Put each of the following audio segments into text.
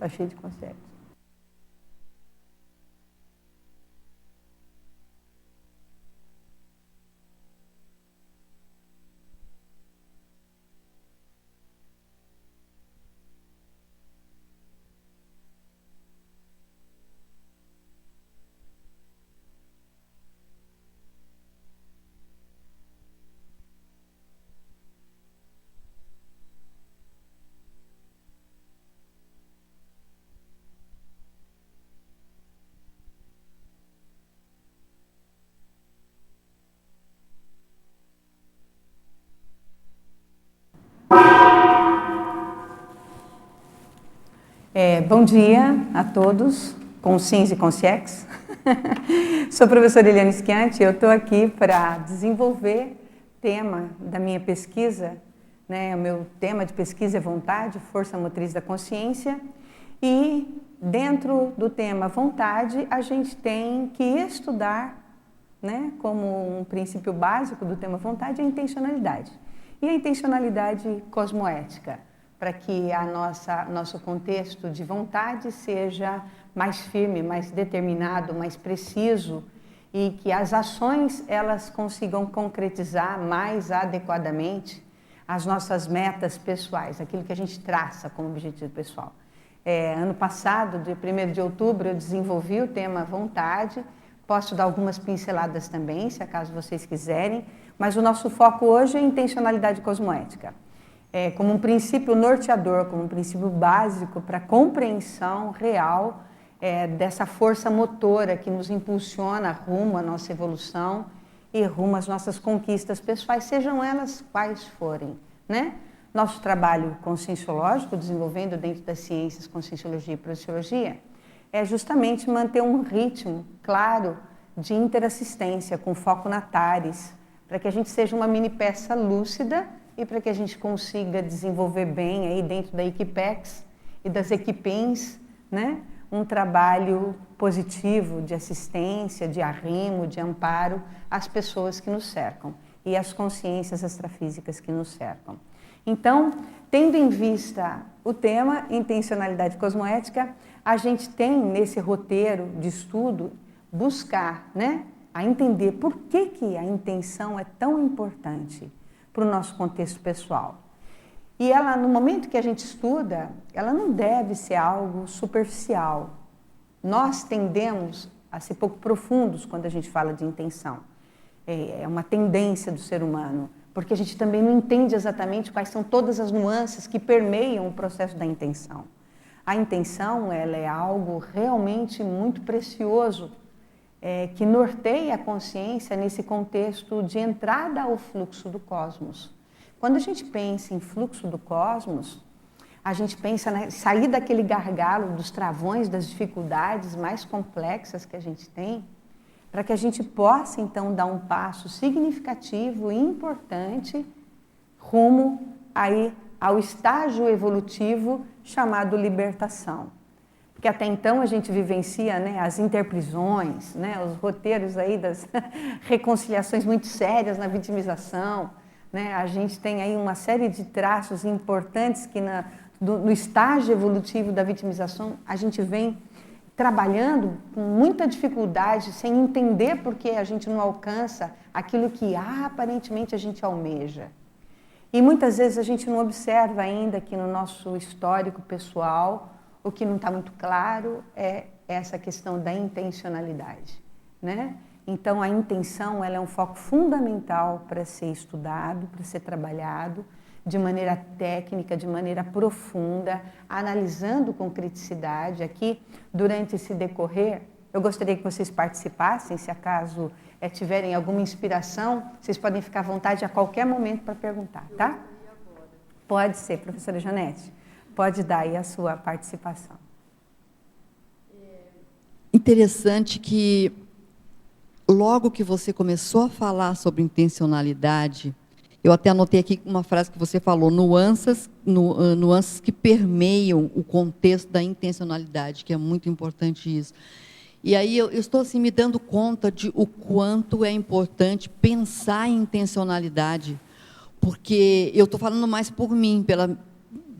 Está cheio de conceitos. Bom dia a todos, com Sims e com CIEX. Sou a professora Eliane Schianti, eu estou aqui para desenvolver tema da minha pesquisa, né? O meu tema de pesquisa é vontade, força motriz da consciência, e dentro do tema vontade a gente tem que estudar, né, como um princípio básico do tema vontade, a intencionalidade. E a intencionalidade cosmoética, para que nosso contexto de vontade seja mais firme, mais determinado, mais preciso, e que as ações elas consigam concretizar mais adequadamente as nossas metas pessoais, aquilo que a gente traça como objetivo pessoal. Ano passado, dia 1º de outubro, eu desenvolvi o tema vontade. Posso dar algumas pinceladas também, se acaso vocês quiserem, mas o nosso foco hoje é intencionalidade cosmoética. Como um princípio norteador, como um princípio básico para a compreensão real dessa força motora que nos impulsiona rumo à nossa evolução e rumo às nossas conquistas pessoais, sejam elas quais forem, né? Nosso trabalho conscienciológico, desenvolvendo dentro das ciências conscienciologia e projeciologia, é justamente manter um ritmo claro de interassistência, com foco na TARES, para que a gente seja uma mini peça lúcida e para que a gente consiga desenvolver bem aí dentro da Equipex e das Equipins, né, um trabalho positivo de assistência, de arrimo, de amparo às pessoas que nos cercam e às consciências extrafísicas que nos cercam. Então, tendo em vista o tema intencionalidade cosmoética, a gente tem nesse roteiro de estudo buscar, né, a entender por que a intenção é tão importante para o nosso contexto pessoal. E ela, no momento que a gente estuda, ela não deve ser algo superficial. Nós tendemos a ser pouco profundos quando a gente fala de intenção. É uma tendência do ser humano, porque a gente também não entende exatamente quais são todas as nuances que permeiam o processo da intenção. A intenção, ela é algo realmente muito precioso, que norteia a consciência nesse contexto de entrada ao fluxo do cosmos. Quando a gente pensa em fluxo do cosmos, a gente pensa em sair daquele gargalo, dos travões, das dificuldades mais complexas que a gente tem, para que a gente possa, então, dar um passo significativo e importante rumo aí ao estágio evolutivo chamado libertação. Porque até então a gente vivencia, né, as interprisões, né, os roteiros aí das reconciliações muito sérias na vitimização, né, a gente tem aí uma série de traços importantes que no estágio evolutivo da vitimização a gente vem trabalhando com muita dificuldade, sem entender por que a gente não alcança aquilo que aparentemente a gente almeja. E muitas vezes a gente não observa ainda que no nosso histórico pessoal, o que não está muito claro é essa questão da intencionalidade, né? Então, a intenção ela é um foco fundamental para ser estudado, para ser trabalhado de maneira técnica, de maneira profunda, analisando com criticidade. Aqui, durante esse decorrer, eu gostaria que vocês participassem, se acaso tiverem alguma inspiração, vocês podem ficar à vontade a qualquer momento para perguntar, tá? Pode ser, professora Janete. Pode dar aí a sua participação. Interessante que, logo que você começou a falar sobre intencionalidade, eu até anotei aqui uma frase que você falou, nuances que permeiam o contexto da intencionalidade, que é muito importante isso. E aí eu estou assim, me dando conta de o quanto é importante pensar em intencionalidade, porque eu estou falando mais por mim,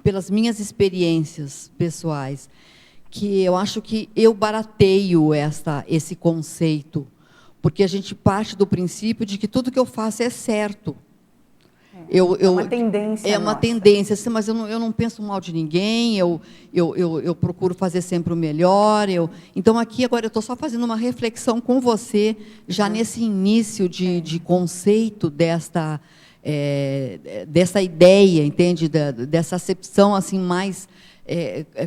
pelas minhas experiências pessoais, que eu acho que eu barateio esse conceito, porque a gente parte do princípio de que tudo que eu faço é certo. É uma tendência. É uma tendência, assim, mas eu não penso mal de ninguém, eu procuro fazer sempre o melhor. Então, aqui, agora, eu estou só fazendo uma reflexão com você, já nesse início de conceito dessa ideia, entende? Dessa acepção assim, mais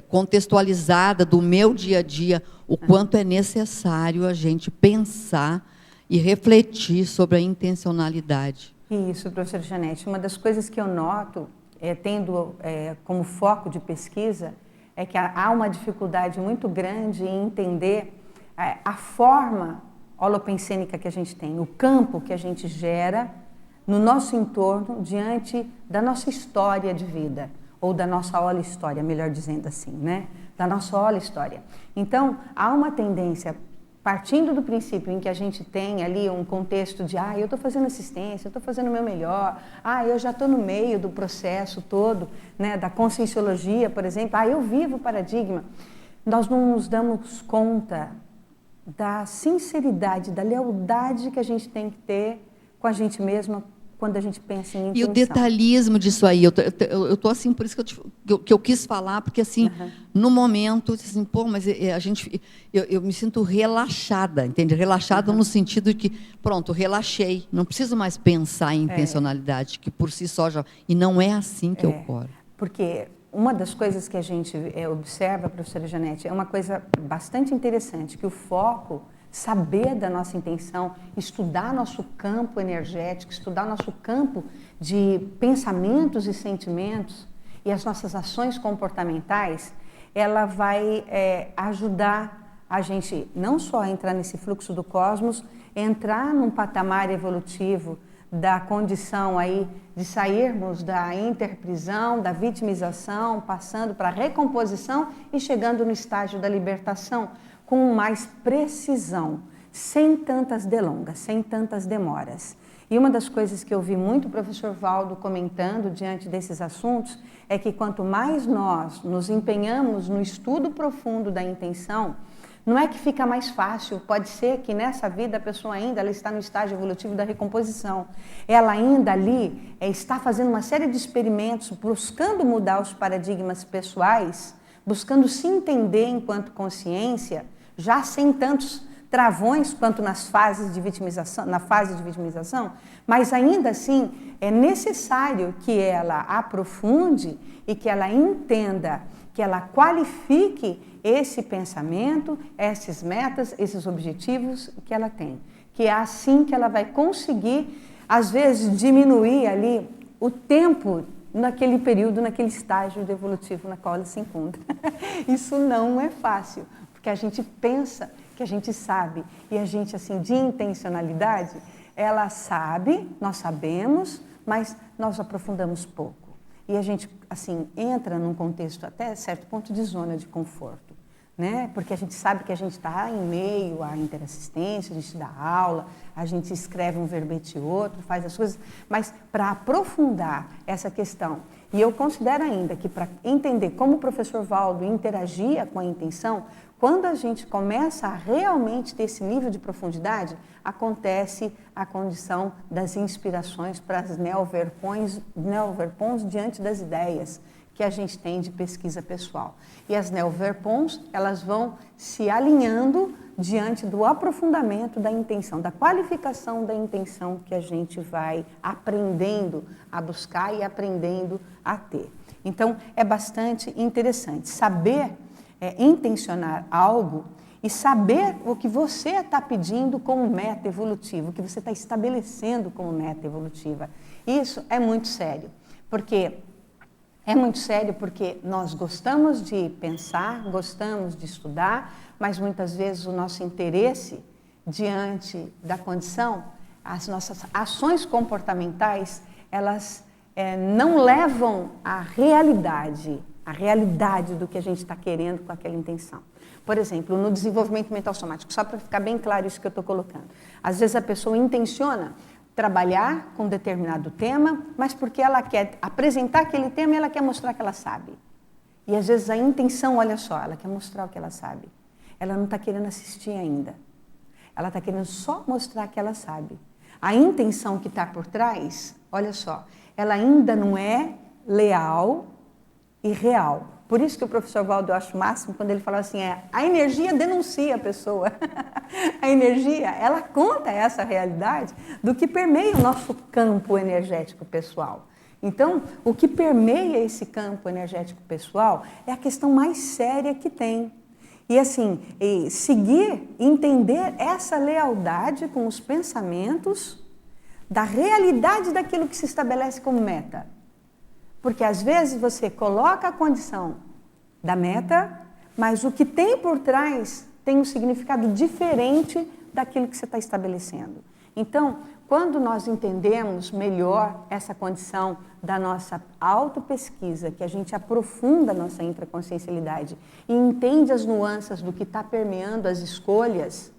contextualizada do meu dia a dia, o quanto é necessário a gente pensar e refletir sobre a intencionalidade. Isso, professora Janete. Uma das coisas que eu noto, tendo como foco de pesquisa, é que há uma dificuldade muito grande em entender a forma holopensênica que a gente tem, o campo que a gente gera no nosso entorno diante da nossa história de vida, ou da nossa holo-história, melhor dizendo assim, né? Da nossa holo-história. Então, há uma tendência, partindo do princípio em que a gente tem ali um contexto de eu estou fazendo assistência, eu estou fazendo o meu melhor, eu já estou no meio do processo todo, né, da conscienciologia, por exemplo, eu vivo o paradigma. Nós não nos damos conta da sinceridade, da lealdade que a gente tem que ter com a gente mesma quando a gente pensa em intenção. E o detalhismo disso aí, eu tô assim, por isso que eu quis falar, porque assim, no momento, assim, mas eu me sinto relaxada, entende? Relaxada no sentido de que, pronto, relaxei, não preciso mais pensar em intencionalidade, que por si só já... E não é assim que ocorre. Porque uma das coisas que a gente observa, professora Janete, é uma coisa bastante interessante, que o foco... saber da nossa intenção, estudar nosso campo energético, estudar nosso campo de pensamentos e sentimentos e as nossas ações comportamentais, ela vai ajudar a gente não só a entrar nesse fluxo do cosmos, entrar num patamar evolutivo da condição aí de sairmos da interprisão, da vitimização, passando para a recomposição e chegando no estágio da libertação, com mais precisão, sem tantas delongas, sem tantas demoras. E uma das coisas que eu vi muito o professor Valdo comentando diante desses assuntos é que quanto mais nós nos empenhamos no estudo profundo da intenção, não é que fica mais fácil, pode ser que nessa vida a pessoa ainda ela está no estágio evolutivo da recomposição. Ela ainda ali está fazendo uma série de experimentos, buscando mudar os paradigmas pessoais, buscando se entender enquanto consciência, já sem tantos travões quanto na fase de vitimização, mas ainda assim é necessário que ela aprofunde e que ela entenda, que ela qualifique esse pensamento, essas metas, esses objetivos que ela tem. Que é assim que ela vai conseguir, às vezes, diminuir ali o tempo naquele período, naquele estágio evolutivo na qual ela se encontra. Isso não é fácil, porque a gente pensa que a gente sabe, e a gente, assim, de intencionalidade, ela sabe, nós sabemos, mas nós aprofundamos pouco. E a gente, assim, entra num contexto até certo ponto de zona de conforto, né? Porque a gente sabe que a gente está em meio à interassistência, a gente dá aula, a gente escreve um verbete e outro, faz as coisas, mas para aprofundar essa questão, e eu considero ainda que para entender como o professor Valdo interagia com a intenção, quando a gente começa a realmente ter esse nível de profundidade, acontece a condição das inspirações para as neoverpons diante das ideias que a gente tem de pesquisa pessoal. E as neoverpons, elas vão se alinhando diante do aprofundamento da intenção, da qualificação da intenção que a gente vai aprendendo a buscar e aprendendo a ter. Então, é bastante interessante saber intencionar algo e saber o que você está pedindo como meta evolutiva, o que você está estabelecendo como meta evolutiva. Isso é muito sério, porque nós gostamos de pensar, gostamos de estudar, mas muitas vezes o nosso interesse diante da condição, as nossas ações comportamentais, elas não levam à realidade, a realidade do que a gente está querendo com aquela intenção. Por exemplo, no desenvolvimento mental somático, só para ficar bem claro isso que eu estou colocando. Às vezes a pessoa intenciona trabalhar com determinado tema, mas porque ela quer apresentar aquele tema e ela quer mostrar que ela sabe. E às vezes a intenção, olha só, ela quer mostrar o que ela sabe. Ela não está querendo assistir ainda. Ela está querendo só mostrar que ela sabe. A intenção que está por trás, olha só, ela ainda não é leal e real. Por isso que o professor Valdo eu acho o máximo quando ele fala assim, a energia denuncia a pessoa. A energia, ela conta essa realidade do que permeia o nosso campo energético pessoal. Então, o que permeia esse campo energético pessoal é a questão mais séria que tem. E assim, seguir, entender essa lealdade com os pensamentos da realidade daquilo que se estabelece como meta. Porque às vezes você coloca a condição da meta, mas o que tem por trás tem um significado diferente daquilo que você está estabelecendo. Então, quando nós entendemos melhor essa condição da nossa autopesquisa, que a gente aprofunda a nossa intraconsciencialidade e entende as nuances do que está permeando as escolhas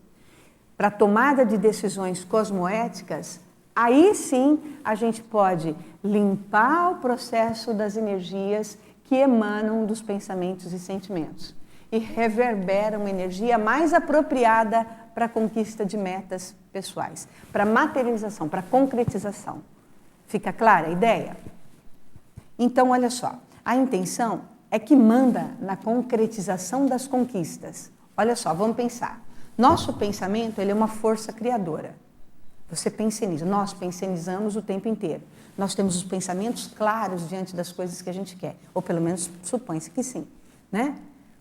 para a tomada de decisões cosmoéticas, aí sim a gente pode limpar o processo das energias que emanam dos pensamentos e sentimentos e reverberam uma energia mais apropriada para a conquista de metas pessoais, para materialização, para concretização. Fica clara a ideia? Então, olha só, a intenção é que manda na concretização das conquistas. Olha só, vamos pensar. Nosso pensamento, ele é uma força criadora. Você penseniza, nós pensenizamos o tempo inteiro. Nós temos os pensamentos claros diante das coisas que a gente quer, ou pelo menos supõe-se que sim, né?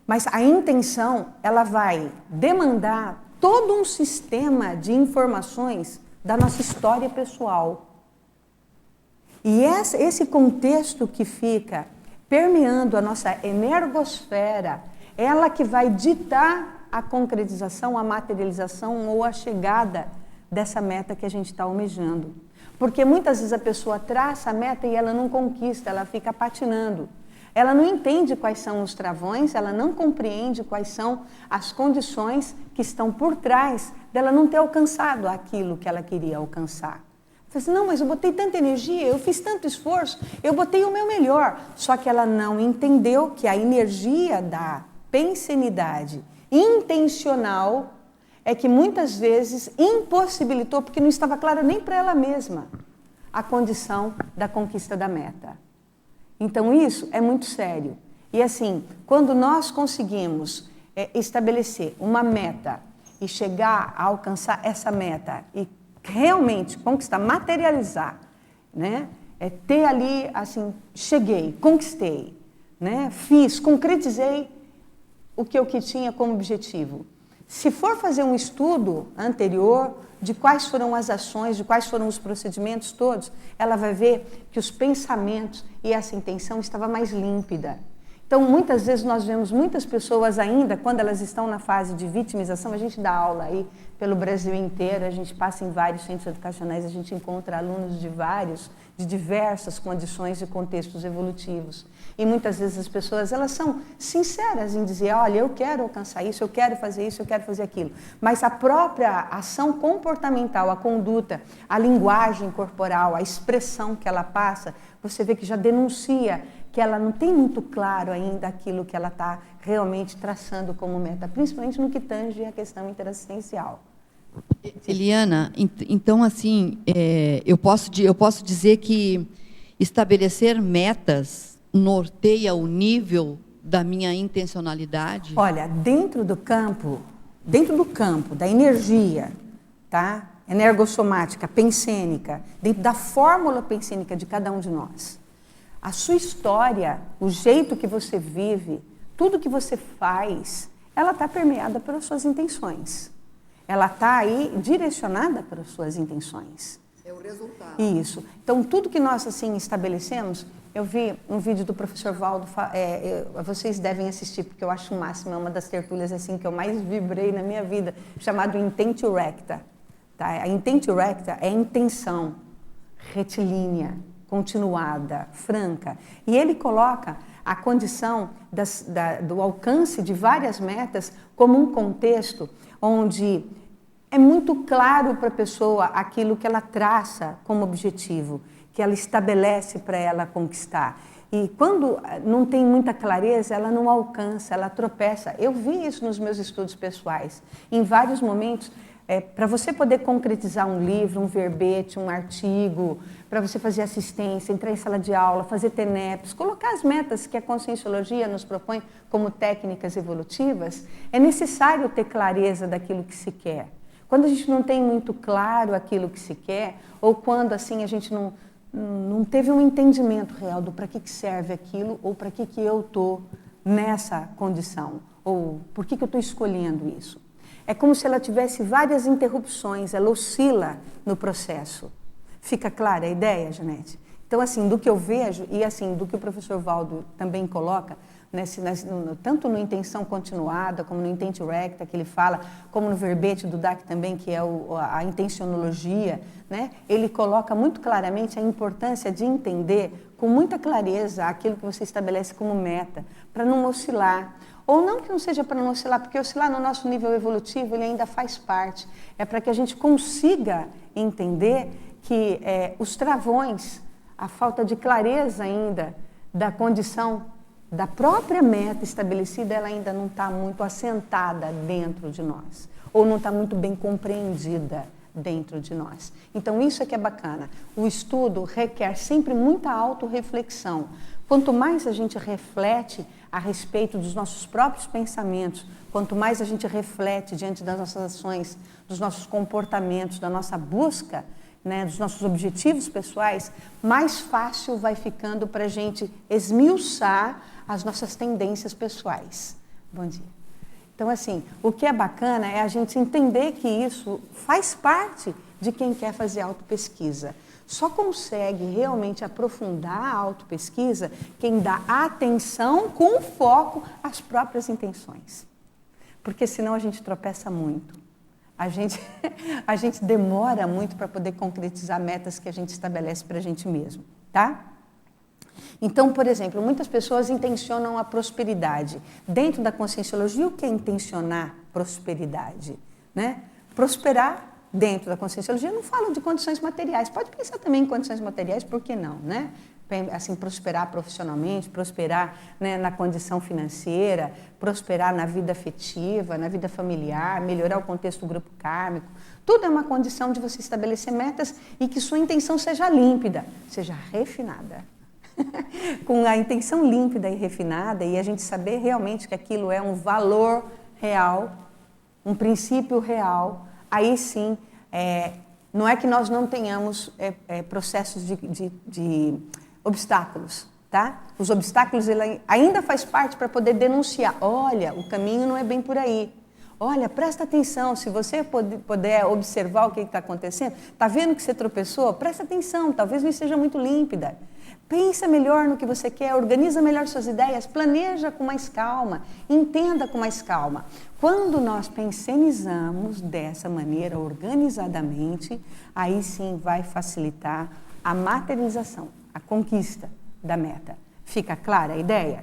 Mas a intenção, ela vai demandar todo um sistema de informações da nossa história pessoal. E esse contexto que fica permeando a nossa energosfera, ela que vai ditar a concretização, a materialização ou a chegada dessa meta que a gente está almejando. Porque muitas vezes a pessoa traça a meta e ela não conquista, ela fica patinando. Ela não entende quais são os travões, ela não compreende quais são as condições que estão por trás dela não ter alcançado aquilo que ela queria alcançar. Você diz, não, mas eu botei tanta energia, eu fiz tanto esforço, eu botei o meu melhor. Só que ela não entendeu que a energia da pensenidade intencional é que muitas vezes impossibilitou, porque não estava clara nem para ela mesma, a condição da conquista da meta. Então isso é muito sério. E assim, quando nós conseguimos estabelecer uma meta e chegar a alcançar essa meta e realmente conquistar, materializar, né? Ter ali, assim, cheguei, conquistei, né? Fiz, concretizei o que eu tinha como objetivo. Se for fazer um estudo anterior de quais foram as ações, de quais foram os procedimentos todos, ela vai ver que os pensamentos e essa intenção estava mais límpida. Então, muitas vezes nós vemos muitas pessoas ainda, quando elas estão na fase de vitimização, a gente dá aula aí pelo Brasil inteiro, a gente passa em vários centros educacionais, a gente encontra alunos de diversas condições e contextos evolutivos. E muitas vezes as pessoas, elas são sinceras em dizer, olha, eu quero alcançar isso, eu quero fazer isso, eu quero fazer aquilo. Mas a própria ação comportamental, a conduta, a linguagem corporal, a expressão que ela passa, você vê que já denuncia que ela não tem muito claro ainda aquilo que ela está realmente traçando como meta, principalmente no que tange a questão interassistencial. Eliana, então assim, eu posso dizer que estabelecer metas norteia o nível da minha intencionalidade? Olha, dentro do campo da energia, tá? Energossomática, pensênica, dentro da fórmula pensênica de cada um de nós, a sua história, o jeito que você vive, tudo que você faz, ela está permeada pelas suas intenções. Ela está aí direcionada para as suas intenções. É o resultado. Isso. Então, tudo que nós assim estabelecemos, eu vi um vídeo do professor Valdo, vocês devem assistir, porque eu acho o máximo, é uma das tertúlias assim, que eu mais vibrei na minha vida, chamado Intentio Recta. Tá? A Intentio Recta é a intenção retilínea, continuada, franca. E ele coloca a condição do alcance de várias metas como um contexto onde é muito claro para a pessoa aquilo que ela traça como objetivo, que ela estabelece para ela conquistar. E quando não tem muita clareza, ela não alcança, ela tropeça. Eu vi isso nos meus estudos pessoais. Em vários momentos, para você poder concretizar um livro, um verbete, um artigo, para você fazer assistência, entrar em sala de aula, fazer TENEPs, colocar as metas que a Conscienciologia nos propõe como técnicas evolutivas, é necessário ter clareza daquilo que se quer. Quando a gente não tem muito claro aquilo que se quer, ou quando assim a gente não teve um entendimento real do para que serve aquilo, ou para que eu estou nessa condição, ou por que eu estou escolhendo isso. É como se ela tivesse várias interrupções, ela oscila no processo. Fica clara a ideia, Janete? Então, assim, do que eu vejo, e assim, do que o professor Valdo também coloca, tanto no Intenção Continuada, como no Intente Recta, que ele fala, como no verbete do DAC também, que é a intencionologia, né? Ele coloca muito claramente a importância de entender com muita clareza aquilo que você estabelece como meta, para não oscilar. Ou não que não seja para não oscilar, porque oscilar no nosso nível evolutivo ele ainda faz parte. É para que a gente consiga entender que os travões, a falta de clareza ainda da condição da própria meta estabelecida, ela ainda não está muito assentada dentro de nós, ou não está muito bem compreendida dentro de nós. Então, isso é que é bacana. O estudo requer sempre muita autorreflexão. Quanto mais a gente reflete a respeito dos nossos próprios pensamentos, quanto mais a gente reflete diante das nossas ações, dos nossos comportamentos, da nossa busca, né, dos nossos objetivos pessoais, mais fácil vai ficando para a gente esmiuçar as nossas tendências pessoais. Bom dia. Então, assim, o que é bacana é a gente entender que isso faz parte de quem quer fazer autopesquisa. Só consegue realmente aprofundar a autopesquisa quem dá atenção com foco às próprias intenções. Porque senão a gente tropeça muito. A gente demora muito para poder concretizar metas que a gente estabelece para a gente mesmo, tá? Então, por exemplo, muitas pessoas intencionam a prosperidade. Dentro da Conscienciologia, o que é intencionar prosperidade? Né? Prosperar dentro da Conscienciologia não fala de condições materiais. Pode pensar também em condições materiais, por que não, né? Assim, prosperar profissionalmente, prosperar, né, na condição financeira, prosperar na vida afetiva, na vida familiar, melhorar o contexto do grupo kármico. Tudo é uma condição de você estabelecer metas e que sua intenção seja límpida, seja refinada. Com a intenção límpida e refinada, e a gente saber realmente que aquilo é um valor real, um princípio real, aí sim, não é que nós não tenhamos processos de obstáculos, tá? Os obstáculos ele ainda faz parte para poder denunciar. Olha, o caminho não é bem por aí. Olha, presta atenção, se você puder observar o que está acontecendo, está vendo que você tropeçou? Presta atenção, talvez não esteja muito límpida. Pensa melhor no que você quer, organiza melhor suas ideias, planeja com mais calma, entenda com mais calma. Quando nós pensionizamos dessa maneira, organizadamente, aí sim vai facilitar a materialização, a conquista da meta. Fica clara a ideia?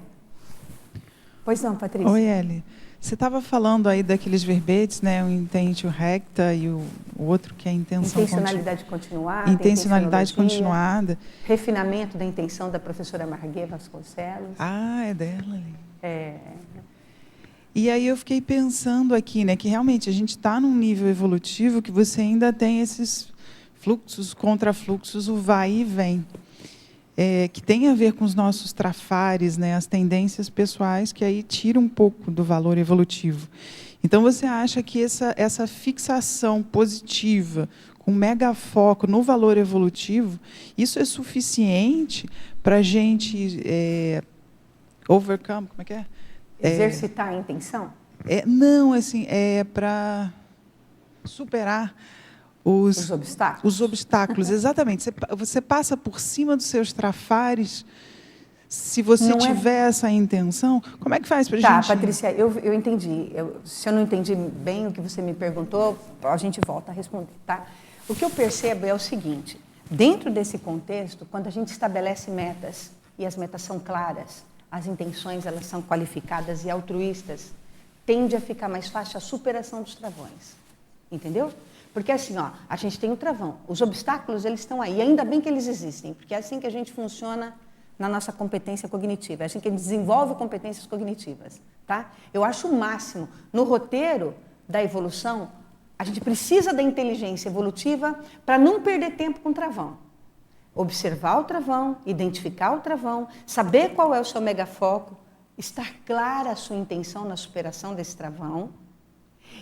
Pois não, Patrícia? Oi, Eli. Você estava falando aí daqueles verbetes, né? O intente, o recta e o outro que é a intenção intencionalidade continuada. Intencionalidade continuada. Refinamento da intenção da professora Marguê Vasconcelos. Ah, é dela ali. E aí eu fiquei pensando aqui, né, que realmente a gente está num nível evolutivo que você ainda tem esses fluxos, contrafluxos, o vai e vem. Que tem a ver com os nossos trafares, né, as tendências pessoais, que aí tira um pouco do valor evolutivo. Então, você acha que essa fixação positiva, com mega foco no valor evolutivo, isso é suficiente para a gente overcome, como é que é? Exercitar a intenção? Não, assim, para superar os obstáculos, exatamente. Você passa por cima dos seus trafares, se você tiver essa intenção. Como é que faz para a gente... Tá, Patrícia, eu entendi. Se eu não entendi bem o que você me perguntou, a gente volta a responder, tá? O que eu percebo é o seguinte, dentro desse contexto, quando a gente estabelece metas, e as metas são claras, as intenções elas são qualificadas e altruístas, tende a ficar mais fácil a superação dos travões. entendeu? Porque assim, ó, a gente tem o travão, os obstáculos eles estão aí, e ainda bem que eles existem, porque é assim que a gente funciona na nossa competência cognitiva, é assim que a gente desenvolve competências cognitivas, tá? Eu acho o máximo. No roteiro da evolução, a gente precisa da inteligência evolutiva para não perder tempo com o travão. Observar o travão, identificar o travão, saber qual é o seu megafoco, estar clara a sua intenção na superação desse travão,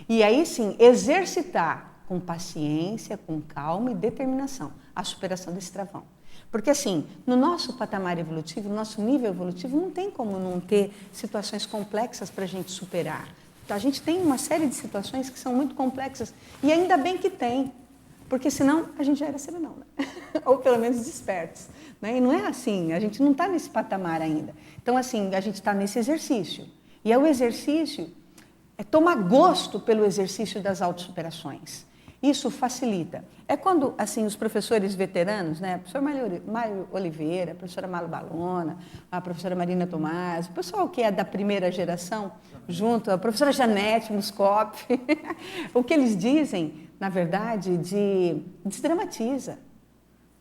e aí sim, exercitar com paciência, com calma e determinação a superação desse travão. Porque assim, no nosso patamar evolutivo, no nosso nível evolutivo, não tem como não ter situações complexas para a gente superar. Então, a gente tem uma série de situações que são muito complexas, e ainda bem que tem, porque senão a gente já era serenão, né? Ou pelo menos despertos. Né? E não é assim, a gente não está nesse patamar ainda. Então, assim, a gente está nesse exercício. E é o exercício, é tomar gosto pelo exercício das autossuperações. Isso facilita. É quando, assim, os professores veteranos, né, a professora Mário Oliveira, a professora Malu Balona, a professora Marina Tomás, o pessoal que é da primeira geração, junto, a professora Janete Muscop, o que eles dizem, na verdade, desdramatiza.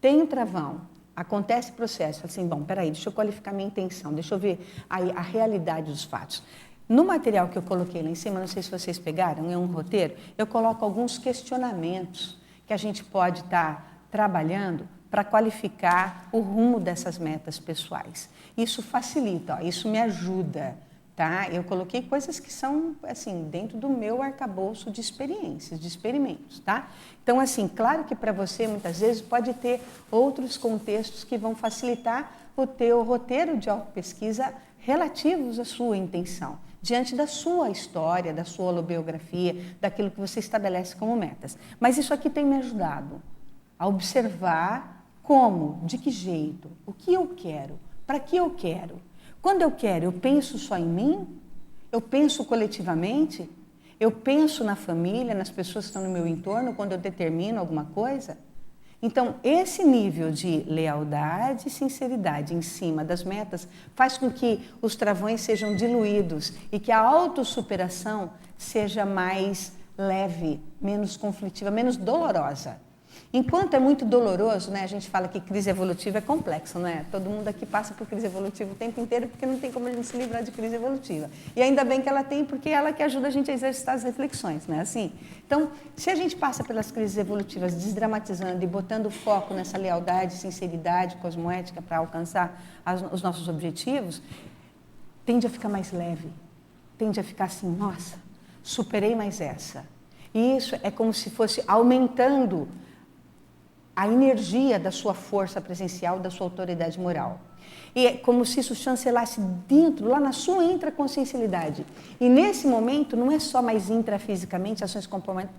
Tem um travão, acontece o processo, assim, bom, peraí, deixa eu qualificar minha intenção, deixa eu ver a realidade dos fatos. No material que eu coloquei lá em cima, não sei se vocês pegaram, é um roteiro, eu coloco alguns questionamentos que a gente pode estar trabalhando para qualificar o rumo dessas metas pessoais. Isso facilita, ó, isso me ajuda, tá? Eu coloquei coisas que são, assim, dentro do meu arcabouço de experiências, de experimentos, tá? Então, assim, claro que para você, muitas vezes, pode ter outros contextos que vão facilitar o teu roteiro de autopesquisa relativos à sua intenção, diante da sua história, da sua holobiografia, daquilo que você estabelece como metas. Mas isso aqui tem me ajudado a observar como, de que jeito, o que eu quero, para que eu quero. Quando eu quero, eu penso só em mim? Eu penso coletivamente? Eu penso na família, nas pessoas que estão no meu entorno, quando eu determino alguma coisa? Então, esse nível de lealdade e sinceridade em cima das metas faz com que os travões sejam diluídos e que a autossuperação seja mais leve, menos conflitiva, menos dolorosa. Enquanto é muito doloroso, né, a gente fala que crise evolutiva é complexo, né? Todo mundo aqui passa por crise evolutiva o tempo inteiro porque não tem como a gente se livrar de crise evolutiva. E ainda bem que ela tem, porque é ela que ajuda a gente a exercitar as reflexões, né? Assim, então, se a gente passa pelas crises evolutivas desdramatizando e botando foco nessa lealdade, sinceridade, cosmoética para alcançar os nossos objetivos, tende a ficar mais leve, tende a ficar assim, nossa, superei mais essa. E isso é como se fosse aumentando a energia da sua força presencial, da sua autoridade moral. E é como se isso chancelasse dentro, lá na sua intraconsciencialidade. E nesse momento, não é só mais intrafisicamente, ações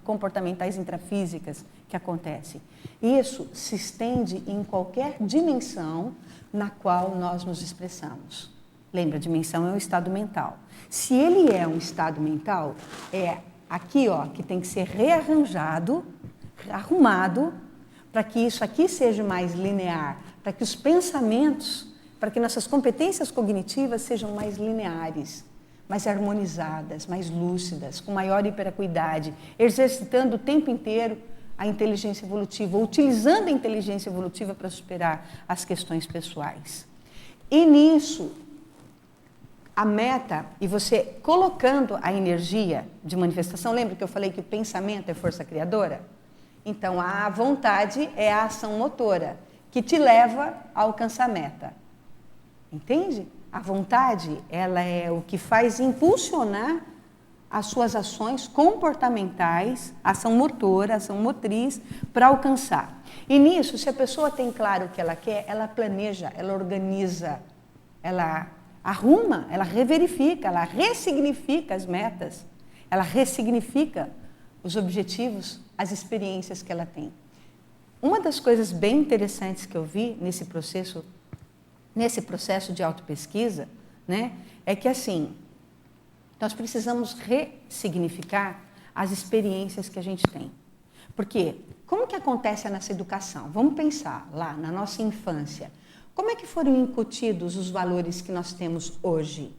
comportamentais intrafísicas que acontecem. Isso se estende em qualquer dimensão na qual nós nos expressamos. Lembra, a dimensão é um estado mental. Se ele é um estado mental, é aqui, ó, que tem que ser rearranjado, arrumado, para que isso aqui seja mais linear, para que os pensamentos, para que nossas competências cognitivas sejam mais lineares, mais harmonizadas, mais lúcidas, com maior hiperacuidade, exercitando o tempo inteiro a inteligência evolutiva, utilizando a inteligência evolutiva para superar as questões pessoais. E nisso, a meta, e você colocando a energia de manifestação, lembra que eu falei que o pensamento é força criadora? Então, a vontade é a ação motora, que te leva a alcançar a meta. Entende? A vontade, ela é o que faz impulsionar as suas ações comportamentais, ação motora, ação motriz, para alcançar. E nisso, se a pessoa tem claro o que ela quer, ela planeja, ela organiza, ela arruma, ela reverifica, ela ressignifica as metas, ela ressignifica os objetivos, as experiências que ela tem. Uma das coisas bem interessantes que eu vi nesse processo de autopesquisa, né, é que assim, nós precisamos ressignificar as experiências que a gente tem. Porque como que acontece a nossa educação? Vamos pensar lá na nossa infância. Como é que foram incutidos os valores que nós temos hoje?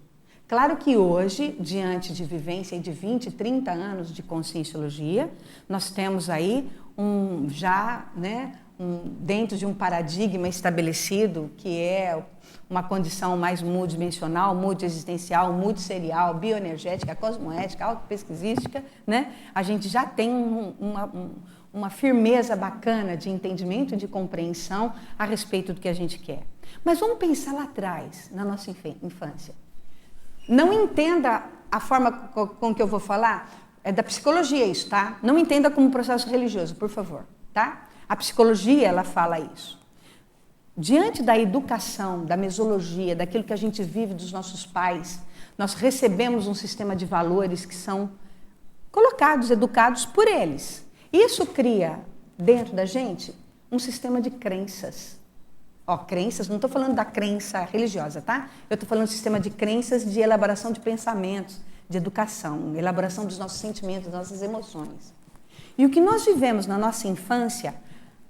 Claro que hoje, diante de vivência de 20, 30 anos de conscienciologia, nós temos aí dentro de um paradigma estabelecido, que é uma condição mais multidimensional, multiexistencial, multisserial, bioenergética, cosmoética, autopesquisística, né? A gente já tem uma firmeza bacana de entendimento e de compreensão a respeito do que a gente quer. Mas vamos pensar lá atrás, na nossa infância. Não entenda a forma com que eu vou falar, é da psicologia isso, tá? Não entenda como processo religioso, por favor, tá? A psicologia, ela fala isso. Diante da educação, da mesologia, daquilo que a gente vive dos nossos pais, nós recebemos um sistema de valores que são colocados, educados por eles. Isso cria, dentro da gente, um sistema de crenças. Crenças, não estou falando da crença religiosa, tá? Eu estou falando do sistema de crenças de elaboração de pensamentos, de educação, elaboração dos nossos sentimentos, das nossas emoções. E o que nós vivemos na nossa infância,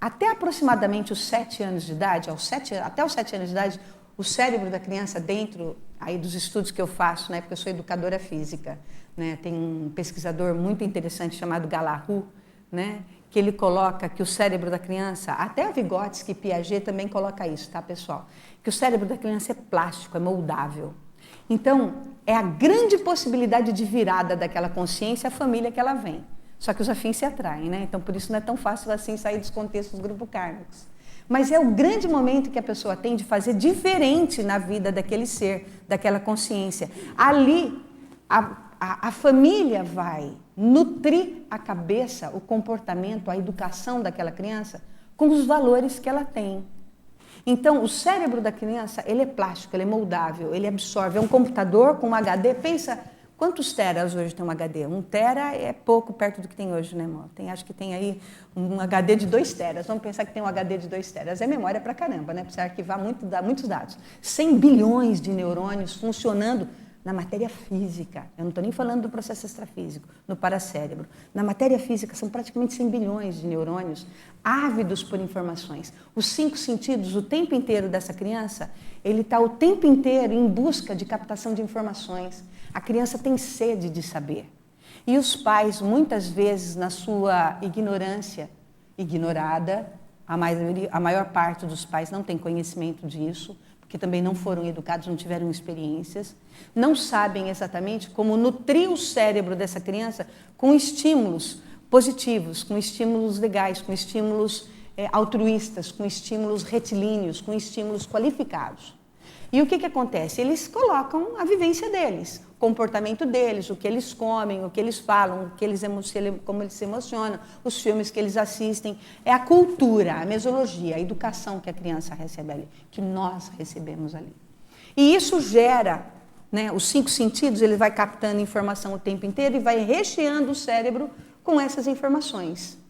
até aproximadamente os 7 anos de idade, até os 7 anos de idade, o cérebro da criança, dentro aí dos estudos que eu faço, né, porque eu sou educadora física, né, tem um pesquisador muito interessante chamado Galahu, né, que ele coloca que o cérebro da criança, até a Vygotsky e Piaget também coloca isso, tá, pessoal? Que o cérebro da criança é plástico, é moldável. Então, é a grande possibilidade de virada daquela consciência a família que ela vem. Só que os afins se atraem, né? Então, por isso não é tão fácil assim sair dos contextos grupocármicos. Mas é o grande momento que a pessoa tem de fazer diferente na vida daquele ser, daquela consciência. Ali, a família vai nutrir a cabeça, o comportamento, a educação daquela criança com os valores que ela tem. Então, o cérebro da criança, ele é plástico, ele é moldável, ele absorve. É um computador com um HD. Pensa, quantos teras hoje tem um HD? 1 tera é pouco perto do que tem hoje, né, amor? Acho que tem aí um HD de 2 teras. Vamos pensar que tem um HD de 2 teras. É memória pra caramba, né? Precisa arquivar muitos dados. 100 bilhões de neurônios funcionando na matéria física. Eu não estou nem falando do processo extrafísico, no paracérebro. Na matéria física são praticamente 100 bilhões de neurônios ávidos por informações. Os 5 sentidos, o tempo inteiro dessa criança, ele está o tempo inteiro em busca de captação de informações. A criança tem sede de saber. E os pais, muitas vezes, na sua ignorância, ignorada, a maior parte dos pais não tem conhecimento disso, porque também não foram educados, não tiveram experiências, não sabem exatamente como nutrir o cérebro dessa criança com estímulos positivos, com estímulos legais, com estímulos altruístas, com estímulos retilíneos, com estímulos qualificados. E o que acontece? Eles colocam a vivência deles, o comportamento deles, o que eles comem, o que eles falam, como eles se emocionam, os filmes que eles assistem. É a cultura, a mesologia, a educação que a criança recebe ali, que nós recebemos ali. E isso gera, né, os 5 sentidos, ele vai captando informação o tempo inteiro e vai recheando o cérebro com essas informações.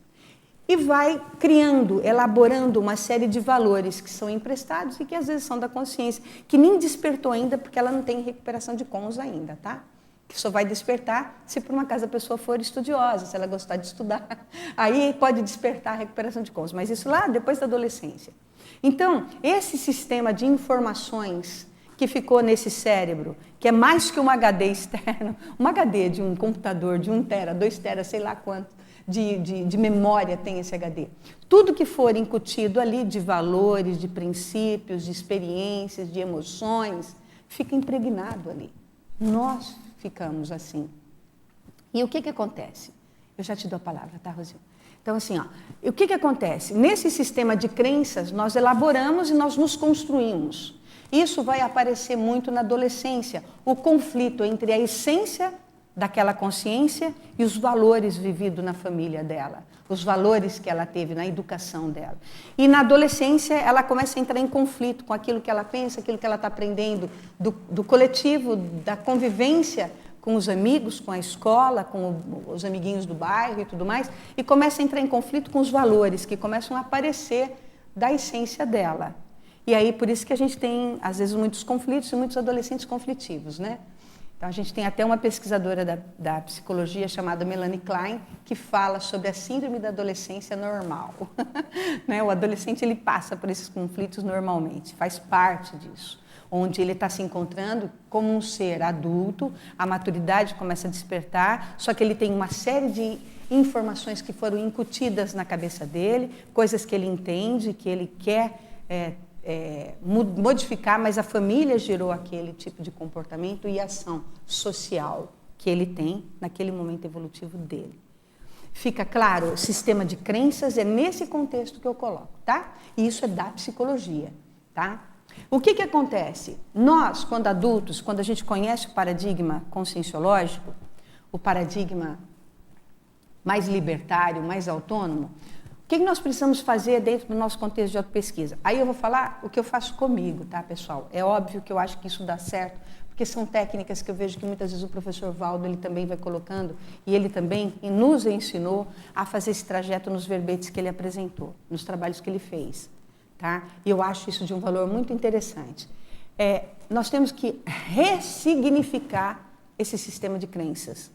E vai criando, elaborando uma série de valores que são emprestados e que às vezes são da consciência, que nem despertou ainda porque ela não tem recuperação de cons ainda, tá? Que só vai despertar se por uma acaso a pessoa for estudiosa, se ela gostar de estudar. Aí pode despertar a recuperação de cons, mas isso lá depois da adolescência. Então, esse sistema de informações que ficou nesse cérebro, que é mais que um HD externo, um HD de um computador de 1 tera, 2 teras, sei lá quanto, de memória tem esse HD. Tudo que for incutido ali de valores, de princípios, de experiências, de emoções, fica impregnado ali. Nós ficamos assim. E o que acontece? Eu já te dou a palavra, tá, Rosil? Então, assim, o que acontece? Nesse sistema de crenças, nós elaboramos e nós nos construímos. Isso vai aparecer muito na adolescência, o conflito entre a essência daquela consciência e os valores vividos na família dela, os valores que ela teve na educação dela. E na adolescência ela começa a entrar em conflito com aquilo que ela pensa, aquilo que ela está aprendendo do coletivo, da convivência com os amigos, com a escola, com os amiguinhos do bairro e tudo mais, e começa a entrar em conflito com os valores que começam a aparecer da essência dela. E aí por isso que a gente tem, às vezes, muitos conflitos e muitos adolescentes conflitivos, né? Então, a gente tem até uma pesquisadora da psicologia chamada Melanie Klein, que fala sobre a síndrome da adolescência normal. Né? O adolescente ele passa por esses conflitos normalmente, faz parte disso, onde ele está se encontrando como um ser adulto, a maturidade começa a despertar, só que ele tem uma série de informações que foram incutidas na cabeça dele, coisas que ele entende, que ele quer modificar, mas a família gerou aquele tipo de comportamento e ação social que ele tem naquele momento evolutivo dele. Fica claro, o sistema de crenças é nesse contexto que eu coloco, tá? E isso é da psicologia, tá? O que acontece? Nós, quando adultos, quando a gente conhece o paradigma conscienciológico, o paradigma mais libertário, mais autônomo, o que nós precisamos fazer dentro do nosso contexto de autopesquisa? Aí eu vou falar o que eu faço comigo, tá, pessoal? É óbvio que eu acho que isso dá certo, porque são técnicas que eu vejo que muitas vezes o professor Valdo ele também vai colocando, e ele também nos ensinou a fazer esse trajeto nos verbetes que ele apresentou, nos trabalhos que ele fez. Tá? E eu acho isso de um valor muito interessante. Nós temos que ressignificar esse sistema de crenças.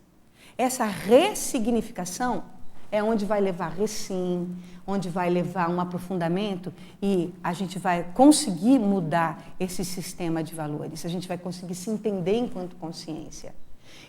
Essa ressignificação é onde vai levar recim, onde vai levar um aprofundamento e a gente vai conseguir mudar esse sistema de valores, a gente vai conseguir se entender enquanto consciência.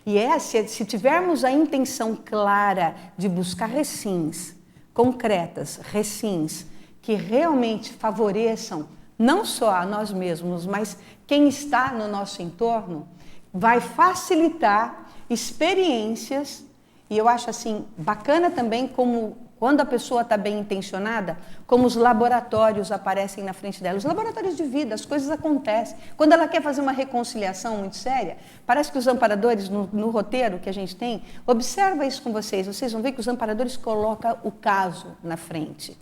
E se tivermos a intenção clara de buscar recins concretas, recins que realmente favoreçam não só a nós mesmos, mas quem está no nosso entorno, vai facilitar experiências. E eu acho assim bacana também como quando a pessoa está bem intencionada, como os laboratórios aparecem na frente dela. Os laboratórios de vida, as coisas acontecem. Quando ela quer fazer uma reconciliação muito séria, parece que os amparadores, no roteiro que a gente tem, observa isso com vocês. Vocês vão ver que os amparadores colocam o caso na frente.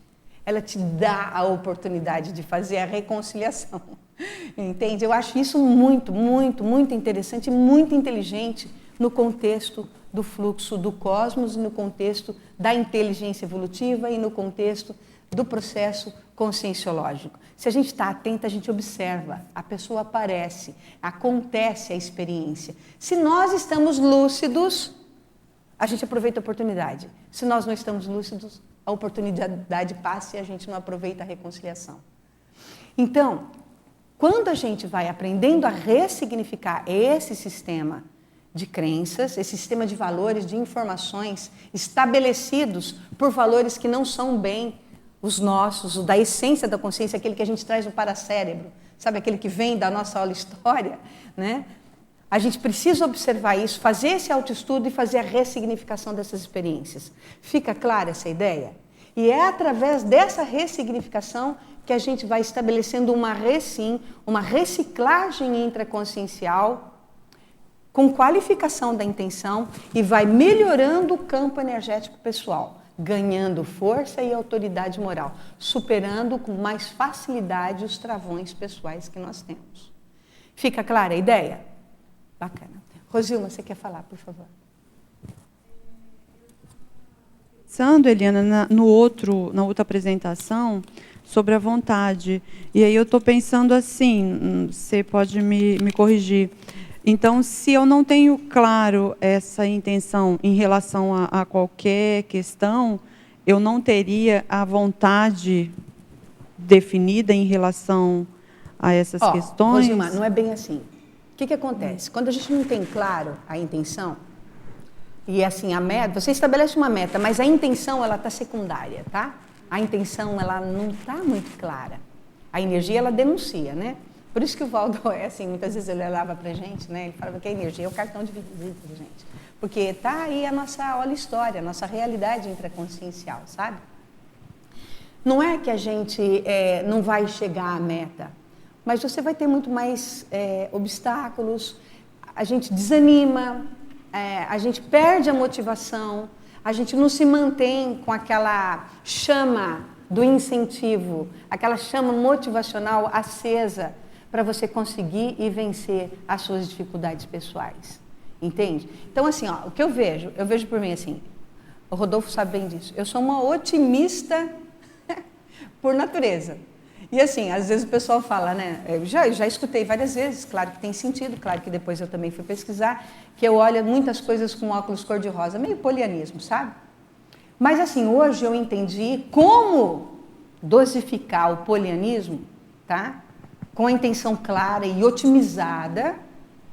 Ela te dá a oportunidade de fazer a reconciliação. Entende? Eu acho isso muito, muito, muito interessante e muito inteligente no contexto do fluxo do cosmos e no contexto da inteligência evolutiva e no contexto do processo conscienciológico. Se a gente está atento, a gente observa, a pessoa aparece, acontece a experiência. Se nós estamos lúcidos, a gente aproveita a oportunidade. Se nós não estamos lúcidos, a oportunidade passa e a gente não aproveita a reconciliação. Então, quando a gente vai aprendendo a ressignificar esse sistema de crenças, esse sistema de valores, de informações estabelecidos por valores que não são bem os nossos, o da essência da consciência, aquele que a gente traz do paracérebro, sabe, aquele que vem da nossa aula história, né? A gente precisa observar isso, fazer esse autoestudo e fazer a ressignificação dessas experiências. Fica clara essa ideia? E é através dessa ressignificação que a gente vai estabelecendo uma reciclagem intraconsciencial com qualificação da intenção e vai melhorando o campo energético pessoal, ganhando força e autoridade moral, superando com mais facilidade os travões pessoais que nós temos. Fica clara a ideia? Bacana. Rosilma, você quer falar, por favor? Pensando, Eliana, na outra apresentação, sobre a vontade. E aí eu estou pensando assim, você pode me corrigir. Então, se eu não tenho claro essa intenção em relação a qualquer questão, eu não teria a vontade definida em relação a essas questões? Rosilma, não é bem assim. O que acontece? Quando a gente não tem claro a intenção, e assim, a meta, você estabelece uma meta, mas a intenção ela está secundária, tá? A intenção ela não está muito clara. A energia ela denuncia, né? Por isso que o Valdo assim, muitas vezes ele olhava para a gente, né? Ele falava que a energia é o cartão de visita da gente. Porque está aí a nossa olha história, a nossa realidade intraconsciencial, sabe? Não é que a gente não vai chegar à meta, mas você vai ter muito mais obstáculos, a gente desanima, a gente perde a motivação, a gente não se mantém com aquela chama do incentivo, aquela chama motivacional acesa para você conseguir e vencer as suas dificuldades pessoais. Entende? Então, assim, o que eu vejo por mim assim, o Rodolfo sabe bem disso, eu sou uma otimista por natureza. E assim, às vezes o pessoal fala, né? Eu já escutei várias vezes, claro que tem sentido, claro que depois eu também fui pesquisar, que eu olho muitas coisas com óculos cor-de-rosa, meio polianismo, sabe? Mas assim, hoje eu entendi como dosificar o polianismo, tá? Com a intenção clara e otimizada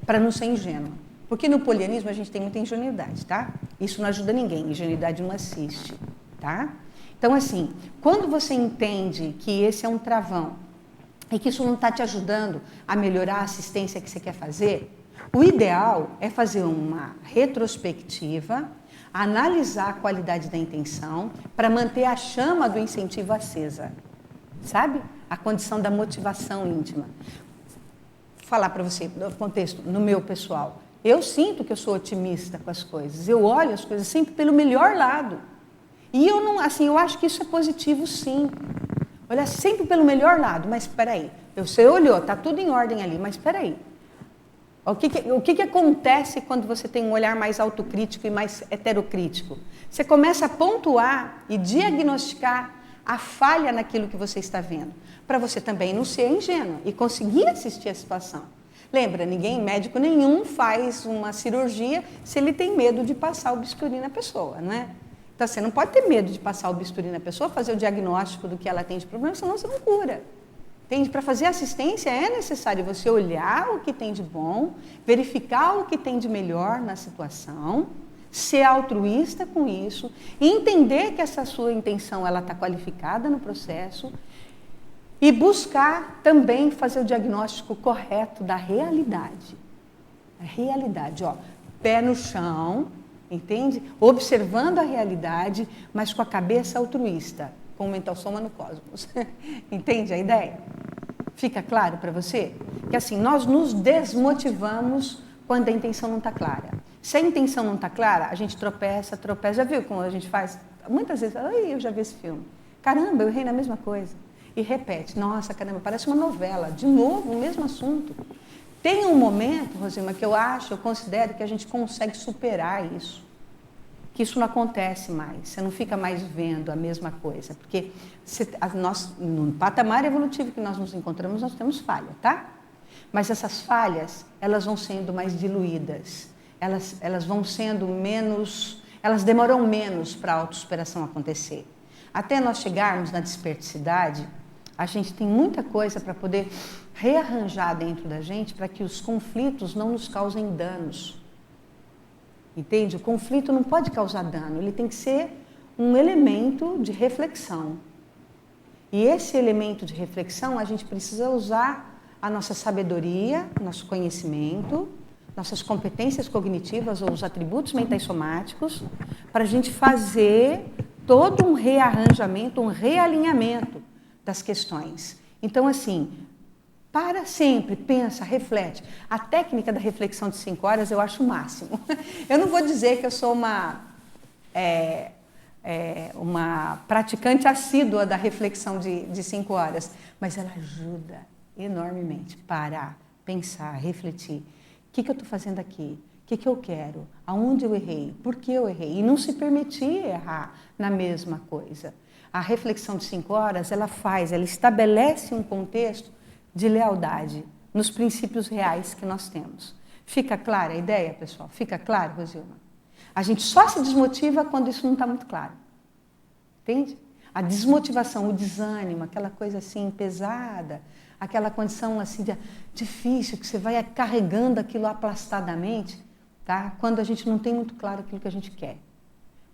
para não ser ingênua. Porque no polianismo a gente tem muita ingenuidade, tá? Isso não ajuda ninguém, ingenuidade não assiste, tá? Então, assim, quando você entende que esse é um travão e que isso não está te ajudando a melhorar a assistência que você quer fazer, o ideal é fazer uma retrospectiva, analisar a qualidade da intenção para manter a chama do incentivo acesa, sabe? A condição da motivação íntima. Vou falar para você, no contexto, no meu pessoal, eu sinto que eu sou otimista com as coisas, eu olho as coisas sempre pelo melhor lado. E eu não, assim, eu acho que isso é positivo, sim. Olhar sempre pelo melhor lado, mas espera aí. Você olhou, está tudo em ordem ali, mas espera aí. O que acontece quando você tem um olhar mais autocrítico e mais heterocrítico? Você começa a pontuar e diagnosticar a falha naquilo que você está vendo, para você também não ser ingênuo e conseguir assistir a situação. Lembra, médico nenhum faz uma cirurgia se ele tem medo de passar o bisturi na pessoa, não é? Então, você não pode ter medo de passar o bisturi na pessoa, fazer o diagnóstico do que ela tem de problema, senão você não cura. Entende? Para fazer assistência é necessário você olhar o que tem de bom, verificar o que tem de melhor na situação, ser altruísta com isso, entender que essa sua intenção ela está qualificada no processo e buscar também fazer o diagnóstico correto da realidade. A realidade, ó, pé no chão, entende? Observando a realidade, mas com a cabeça altruísta, com o mental soma no cosmos. Entende a ideia? Fica claro para você? Que assim, nós nos desmotivamos quando a intenção não está clara. Se a intenção não está clara, a gente tropeça. Já viu como a gente faz? Muitas vezes, ai, eu já vi esse filme. Caramba, eu errei na mesma coisa. E repete, nossa, caramba, parece uma novela. De novo, o mesmo assunto. Tem um momento, Rosima, que eu considero que a gente consegue superar isso. Que isso não acontece mais. Você não fica mais vendo a mesma coisa. Porque no patamar evolutivo que nós nos encontramos, nós temos falha, tá? Mas essas falhas, elas vão sendo mais diluídas. Elas vão sendo menos... Elas demoram menos para a autossuperação acontecer. Até nós chegarmos na desperticidade, a gente tem muita coisa para poder rearranjar dentro da gente para que os conflitos não nos causem danos. Entende? O conflito não pode causar dano, ele tem que ser um elemento de reflexão. E esse elemento de reflexão, a gente precisa usar a nossa sabedoria, nosso conhecimento, nossas competências cognitivas ou os atributos mentais somáticos, para a gente fazer todo um rearranjamento, um realinhamento das questões. Então, assim, para sempre, pensa, reflete. A técnica da reflexão de 5 horas eu acho o máximo. Eu não vou dizer que eu sou uma praticante assídua da reflexão de 5 horas, mas ela ajuda enormemente. Parar, pensar, refletir. O que eu estou fazendo aqui? O que eu quero? Aonde eu errei? Por que eu errei? E não se permitir errar na mesma coisa. A reflexão de 5 horas, ela estabelece um contexto de lealdade nos princípios reais que nós temos. Fica clara a ideia, pessoal? Fica claro, Rosilma? A gente só se desmotiva quando isso não está muito claro. Entende? A desmotivação, o desânimo, aquela coisa assim pesada, aquela condição assim difícil, que você vai carregando aquilo aplastadamente, tá? Quando a gente não tem muito claro aquilo que a gente quer.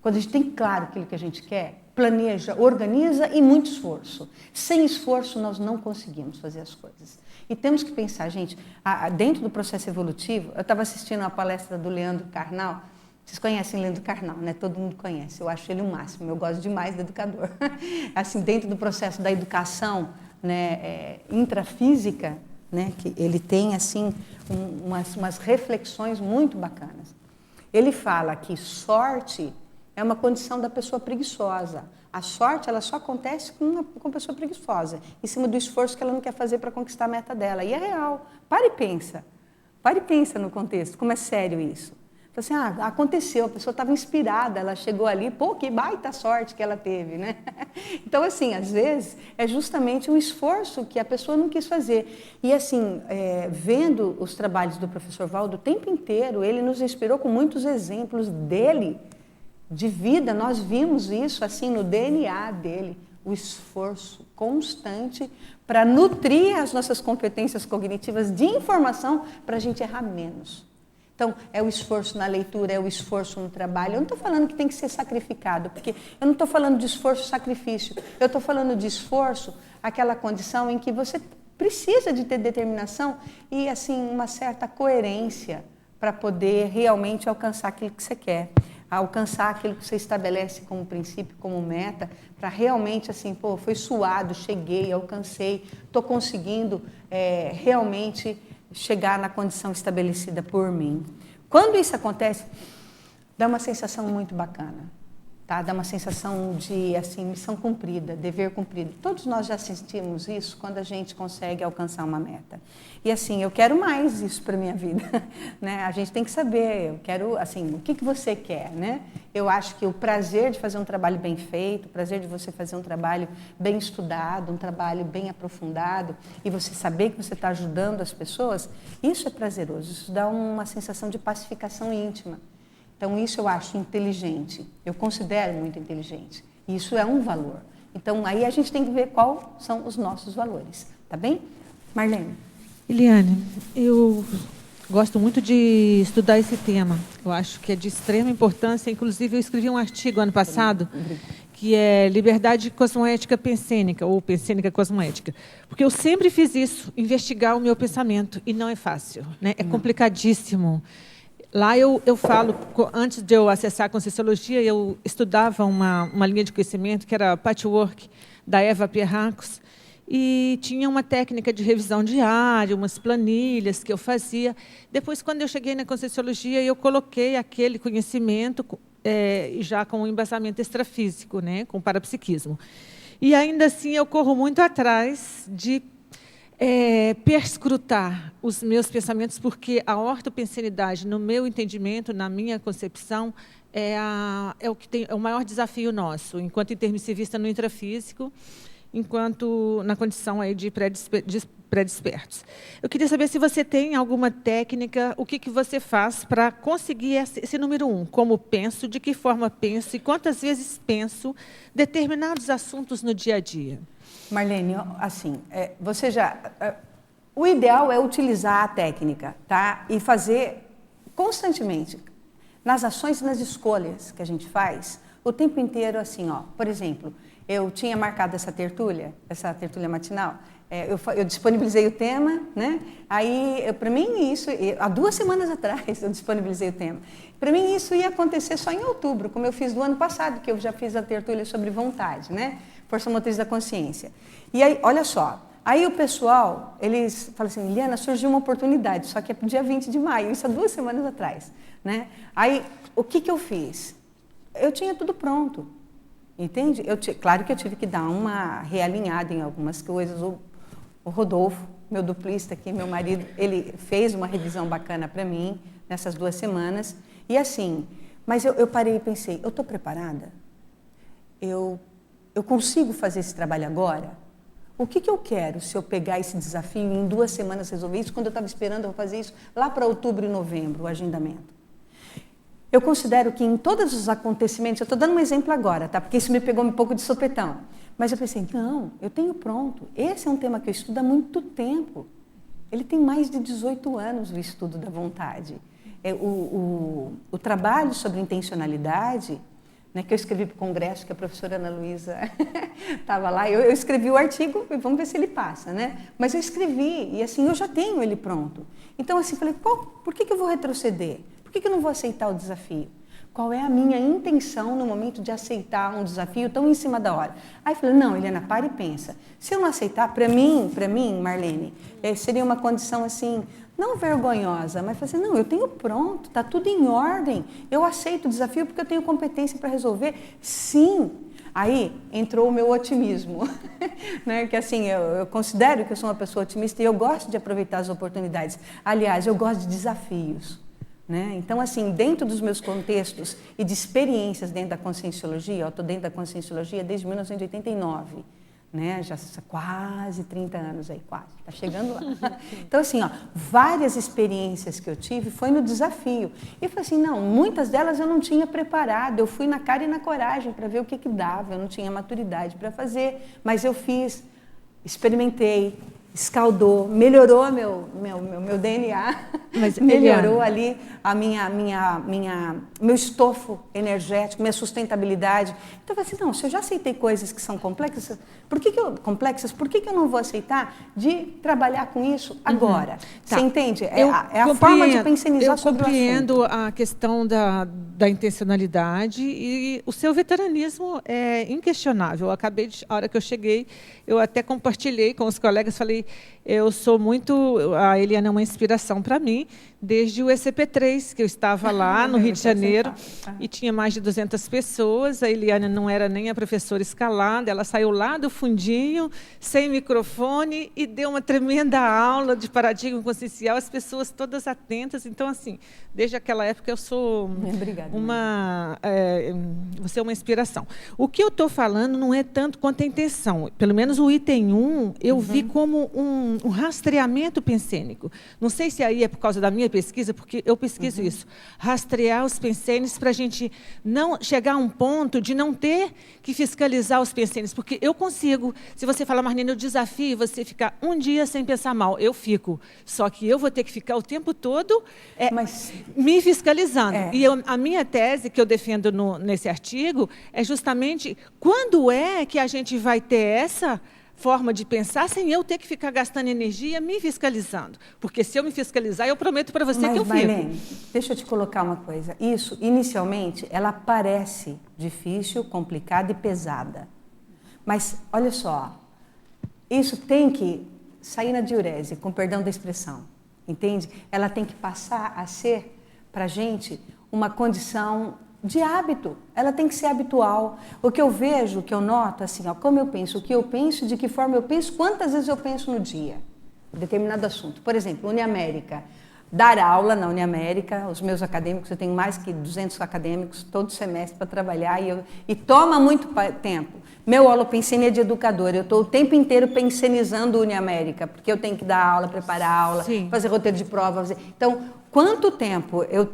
Quando a gente tem claro aquilo que a gente quer, planeja, organiza e muito esforço. Sem esforço, nós não conseguimos fazer as coisas. E temos que pensar, gente, dentro do processo evolutivo, eu estava assistindo uma palestra do Leandro Carnal. Vocês conhecem o Leandro Carnal, né? Todo mundo conhece. Eu acho ele o máximo. Eu gosto demais do educador. Assim, dentro do processo da educação, né, intrafísica, né, que ele tem assim umas reflexões muito bacanas. Ele fala que sorte é uma condição da pessoa preguiçosa. A sorte, ela só acontece com uma pessoa preguiçosa, em cima do esforço que ela não quer fazer para conquistar a meta dela. E é real. Para e pensa no contexto, como é sério isso. Assim, aconteceu, a pessoa estava inspirada, ela chegou ali, pô, que baita sorte que ela teve, né? Então, assim, às vezes, é justamente um esforço que a pessoa não quis fazer. E, assim, vendo os trabalhos do professor Valdo o tempo inteiro, ele nos inspirou com muitos exemplos dele, de vida. Nós vimos isso, assim, no DNA dele, o esforço constante para nutrir as nossas competências cognitivas de informação para a gente errar menos. Então, é o esforço na leitura, é o esforço no trabalho. Eu não estou falando que tem que ser sacrificado, porque eu não estou falando de esforço-sacrifício. Eu estou falando de esforço, aquela condição em que você precisa de ter determinação e, assim, uma certa coerência para poder realmente alcançar aquilo que você quer. Alcançar aquilo que você estabelece como princípio, como meta, para realmente, assim, pô, foi suado, cheguei, alcancei, estou conseguindo realmente chegar na condição estabelecida por mim. Quando isso acontece, dá uma sensação muito bacana, tá? Dá uma sensação de, assim, missão cumprida, dever cumprido. Todos nós já sentimos isso quando a gente consegue alcançar uma meta. E, assim, eu quero mais isso para a minha vida, né? A gente tem que saber, eu quero, assim, o que você quer, né? Eu acho que o prazer de fazer um trabalho bem feito, o prazer de você fazer um trabalho bem estudado, um trabalho bem aprofundado, e você saber que você está ajudando as pessoas, isso é prazeroso, isso dá uma sensação de pacificação íntima. Então, isso eu acho inteligente, eu considero muito inteligente. Isso é um valor. Então, aí a gente tem que ver quais são os nossos valores, tá bem? Marlene. Eliane, eu gosto muito de estudar esse tema. Eu acho que é de extrema importância. Inclusive, eu escrevi um artigo ano passado, que é Liberdade Cosmoética Pensênica, ou Pensênica Cosmoética. Porque eu sempre fiz isso, investigar o meu pensamento, e não é fácil, né? É complicadíssimo. Lá eu falo, antes de eu acessar a Conscienciologia, eu estudava uma linha de conhecimento que era Patchwork, da Eva Pierrakos, e tinha uma técnica de revisão diária, umas planilhas que eu fazia. Depois, quando eu cheguei na Conscienciologia, eu coloquei aquele conhecimento já com um embasamento extrafísico, né, com parapsiquismo. E, ainda assim, eu corro muito atrás de perscrutar os meus pensamentos, porque a ortopensenidade, no meu entendimento, na minha concepção, é o maior desafio nosso, enquanto intermissivista no intrafísico, enquanto na condição aí de pré-despertos. Eu queria saber se você tem alguma técnica, o que você faz para conseguir esse número 1, como penso, de que forma penso e quantas vezes penso determinados assuntos no dia a dia. Marlene, assim, o ideal é utilizar a técnica, tá? E fazer constantemente, nas ações e nas escolhas que a gente faz, o tempo inteiro, assim, ó, por exemplo, eu tinha marcado essa tertúlia matinal, eu disponibilizei o tema, né? Aí, para mim, isso, há 2 semanas atrás, eu disponibilizei o tema. Para mim, isso ia acontecer só em outubro, como eu fiz do ano passado, que eu já fiz a tertúlia sobre vontade, né? Força motriz da consciência. E aí, olha só, aí o pessoal, eles falam assim, Eliana, surgiu uma oportunidade, só que é dia 20 de maio, isso há 2 semanas atrás, né? Aí, o que eu fiz? Eu tinha tudo pronto. Entende? Claro que eu tive que dar uma realinhada em algumas coisas. O Rodolfo, meu duplista aqui, meu marido, ele fez uma revisão bacana para mim nessas 2 semanas. E assim, mas eu parei e pensei, eu estou preparada? Eu consigo fazer esse trabalho agora? O que eu quero se eu pegar esse desafio e em 2 semanas resolver isso, quando eu estava esperando eu fazer isso lá para outubro e novembro, o agendamento? Eu considero que em todos os acontecimentos, eu estou dando um exemplo agora, tá? Porque isso me pegou um pouco de sopetão, mas eu pensei, não, eu tenho pronto. Esse é um tema que eu estudo há muito tempo. Ele tem mais de 18 anos, o estudo da vontade. O trabalho sobre intencionalidade, né, que eu escrevi para o congresso, que a professora Ana Luísa estava lá, eu escrevi o artigo, e vamos ver se ele passa, né? Mas eu escrevi, e assim, eu já tenho ele pronto. Então, assim, falei, por que eu vou retroceder? Por que eu não vou aceitar o desafio? Qual é a minha intenção no momento de aceitar um desafio tão em cima da hora? Aí eu falei, não, Eliana, para e pensa. Se eu não aceitar, para mim, Marlene, seria uma condição assim, não vergonhosa, mas assim, não, eu tenho pronto, está tudo em ordem, eu aceito o desafio porque eu tenho competência para resolver. Sim. Aí entrou o meu otimismo, né? Que assim, eu considero que eu sou uma pessoa otimista e eu gosto de aproveitar as oportunidades. Aliás, eu gosto de desafios. né? Então, assim, dentro dos meus contextos e de experiências dentro da Conscienciologia, eu estou dentro da Conscienciologia desde 1989, né? Já quase 30 anos aí, quase, está chegando lá. Então, assim, ó, várias experiências que eu tive foi no desafio. E foi assim, não, muitas delas eu não tinha preparado, eu fui na cara e na coragem para ver o que dava, eu não tinha maturidade para fazer, mas eu fiz, experimentei, escaldou, melhorou meu DNA, Mas, melhorou Eliana, ali meu estofo energético, minha sustentabilidade. Então, eu falei assim, não, se eu já aceitei coisas que são complexas, por que eu não vou aceitar de trabalhar com isso agora? Tá. Você entende? É a forma de pensionizar sobre o assunto. Eu compreendo a questão da intencionalidade e o seu veteranismo é inquestionável. A hora que eu cheguei, eu até compartilhei com os colegas, falei, eu sou muito... A Eliana é uma inspiração para mim, desde o ECP3, que eu estava lá no Rio de Janeiro, e tinha mais de 200 pessoas. A Eliana não era nem a professora escalada, ela saiu lá do fundinho, sem microfone, e deu uma tremenda aula de paradigma consciencial, as pessoas todas atentas. Então, assim, desde aquela época eu sou você é uma inspiração. O que eu estou falando não é tanto quanto a intenção. Pelo menos o item 1, eu vi como um rastreamento pensênico. Não sei se aí é por causa da minha pesquisa, porque eu pesquiso isso. Rastrear os pensênios para a gente não chegar a um ponto de não ter que fiscalizar os pensênios. Porque eu consigo, se você falar, Marlene, eu desafio você ficar um dia sem pensar mal. Eu fico. Só que eu vou ter que ficar o tempo todo me fiscalizando. E a minha tese, que eu defendo nesse artigo, é justamente quando é que a gente vai ter essa forma de pensar sem eu ter que ficar gastando energia me fiscalizando. Porque se eu me fiscalizar, eu prometo para você que eu Marlene, fico. deixa eu te colocar uma coisa. Isso, inicialmente, ela parece difícil, complicada e pesada. Mas, olha só, isso tem que sair na diurese, com perdão da expressão. Entende? Ela tem que passar a ser, para a gente, uma condição de hábito. Ela tem que ser habitual. O que eu vejo, o que eu noto, assim, ó, como eu penso, o que eu penso, de que forma eu penso, quantas vezes eu penso no dia, em determinado assunto. Por exemplo, Uniamérica. Dar aula na Uniamérica, os meus acadêmicos, eu tenho mais que 200 acadêmicos todo semestre para trabalhar e toma muito tempo. Meu holopensene é de educador, eu estou o tempo inteiro pensionizando o Uniamérica, porque eu tenho que dar aula, preparar aula, fazer roteiro de prova. Então, quanto tempo eu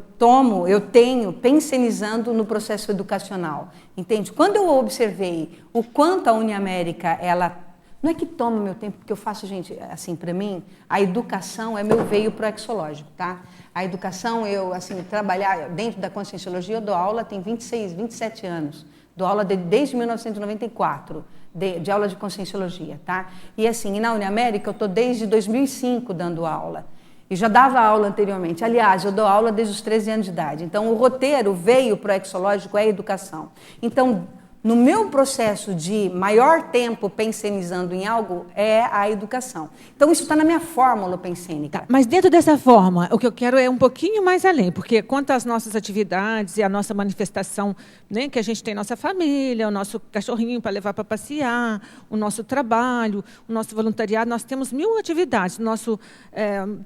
tenho pensionizando no processo educacional? Entende? Quando eu observei o quanto a Uniamérica, ela... Não é que toma meu tempo, porque eu faço, gente, assim, para mim, a educação é meu veio proexológico, tá? A educação, eu, assim, trabalhar dentro da Conscienciologia, eu dou aula, tem 27 anos. Dou aula desde 1994, de aula de Conscienciologia, tá? E, assim, na Uniamérica, eu estou desde 2005 dando aula. E já dava aula anteriormente. Aliás, eu dou aula desde os 13 anos de idade. Então, o roteiro veio proexológico é a educação. Então, no meu processo de maior tempo pensionizando em algo é a educação. Então, isso está na minha fórmula pensênica. Tá, mas dentro dessa forma, o que eu quero é um pouquinho mais além, porque quanto às nossas atividades e a nossa manifestação, né, que a gente tem nossa família, o nosso cachorrinho para levar para passear, o nosso trabalho, o nosso voluntariado, nós temos 1000 atividades, nosso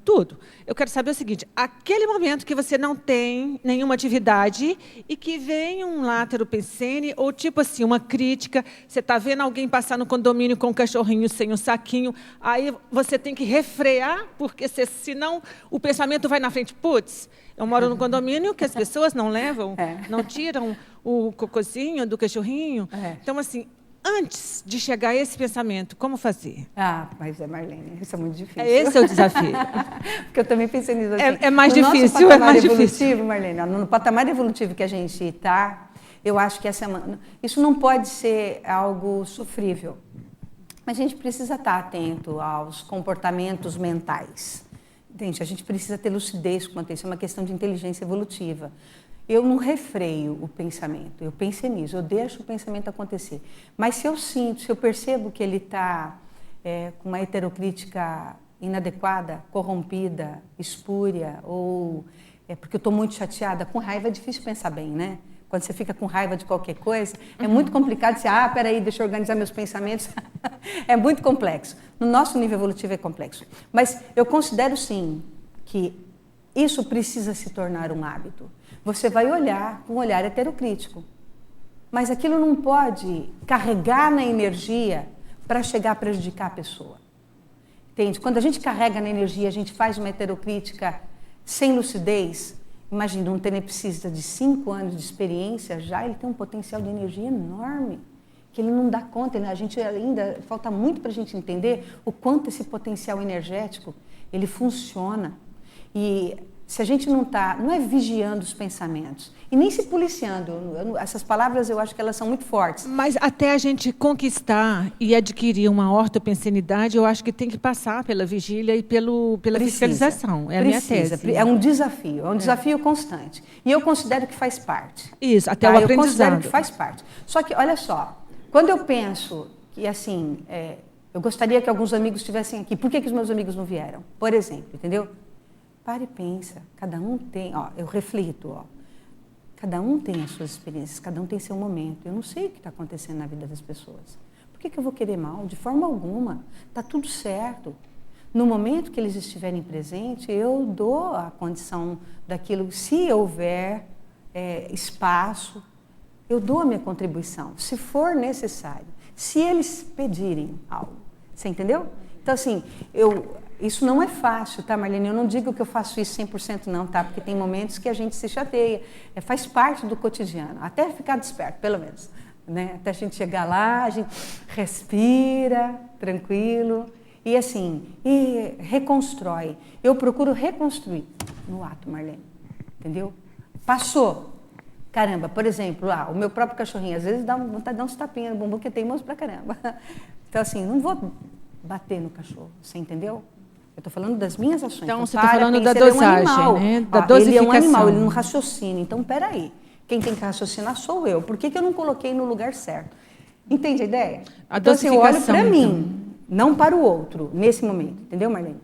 tudo. Eu quero saber o seguinte, aquele momento que você não tem nenhuma atividade e que vem um látero pensene, ou tipo assim, uma crítica, você está vendo alguém passar no condomínio com o cachorrinho sem o saquinho, aí você tem que refrear, porque senão o pensamento vai na frente. Putz, eu moro no condomínio que as pessoas não levam, não tiram o cocôzinho do cachorrinho. Então, assim, antes de chegar a esse pensamento, como fazer? Mas Marlene, isso é muito difícil. Esse é o desafio. Porque eu também pensei nisso assim. É mais difícil, no patamar evolutivo, Marlene, no patamar evolutivo que a gente está, eu acho que isso não pode ser algo sofrível. Mas a gente precisa estar atento aos comportamentos mentais. Entende? A gente precisa ter lucidez quanto a isso. É uma questão de inteligência evolutiva. Eu não refreio o pensamento, eu pensionizo, eu deixo o pensamento acontecer. Mas se eu percebo que ele está com uma heterocrítica inadequada, corrompida, espúria, ou porque eu estou muito chateada, com raiva é difícil pensar bem, né? Quando você fica com raiva de qualquer coisa, é muito complicado dizer, peraí, deixa eu organizar meus pensamentos. É muito complexo. No nosso nível evolutivo é complexo. Mas eu considero, sim, que isso precisa se tornar um hábito. Você vai olhar com um olhar heterocrítico. Mas aquilo não pode carregar na energia para chegar a prejudicar a pessoa. Entende? Quando a gente carrega na energia, a gente faz uma heterocrítica sem lucidez. Imagina, um tenepsista de 5 anos de experiência, já ele tem um potencial de energia enorme, que ele não dá conta. A gente ainda, falta muito para a gente entender o quanto esse potencial energético, ele funciona. E se a gente não é vigiando os pensamentos, e nem se policiando, essas palavras eu acho que elas são muito fortes. Mas até a gente conquistar e adquirir uma ortopensenidade, eu acho que tem que passar pela vigília e pela fiscalização. É a minha tese. É um desafio constante. E eu considero que faz parte. Isso, até o aprendizado. Eu considero que faz parte. Só que, olha só, quando eu penso que, assim, eu gostaria que alguns amigos estivessem aqui, por que os meus amigos não vieram? Por exemplo, entendeu? Para e pensa, cada um tem, eu reflito, cada um tem as suas experiências, cada um tem seu momento. Eu não sei o que está acontecendo na vida das pessoas. Por que eu vou querer mal? De forma alguma. Está tudo certo. No momento que eles estiverem presentes, eu dou a condição daquilo, se houver espaço, eu dou a minha contribuição, se for necessário. Se eles pedirem algo, você entendeu? Então, assim, isso não é fácil, tá, Marlene? Eu não digo que eu faço isso 100% não, tá? Porque tem momentos que a gente se chateia. Faz parte do cotidiano, até ficar desperto, pelo menos. Né? Até a gente chegar lá, a gente respira, tranquilo. E assim, reconstrói. Eu procuro reconstruir no ato, Marlene. Entendeu? Passou. Caramba, por exemplo, o meu próprio cachorrinho, às vezes dá vontade de dar uns tapinhas no bumbum, que é teimoso pra caramba. Então, assim, não vou bater no cachorro, você entendeu? Eu estou falando das minhas ações. Então, você está falando da dosagem, né? Da dosificação. Ele é um animal, ele não raciocina. Então, peraí, quem tem que raciocinar sou eu. Por que eu não coloquei no lugar certo? Entende a ideia? Então, assim, eu olho para mim, não para o outro, nesse momento. Entendeu, Marlene?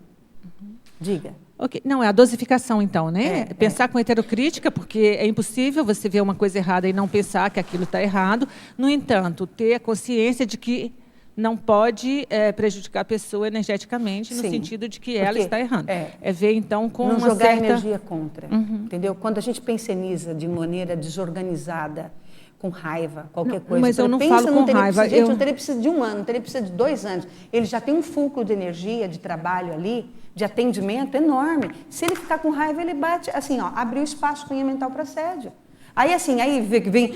Diga. Okay. Não, é a dosificação, então, né? Pensar com heterocrítica, porque é impossível você ver uma coisa errada e não pensar que aquilo está errado. No entanto, ter a consciência de que não pode prejudicar a pessoa energeticamente, no sentido de que ela está errando. É ver, então, com não uma jogar certa... energia contra, entendeu? Quando a gente penseniza de maneira desorganizada, com raiva, qualquer coisa. Mas eu não falo com raiva. Gente, eu teria precisa de 1 ano, teria precisa de 2 anos. Ele já tem um fulcro de energia, de trabalho ali, de atendimento enorme. Se ele ficar com raiva, ele bate, assim, abriu espaço cunha mental para assédio. Aí, assim, aí vem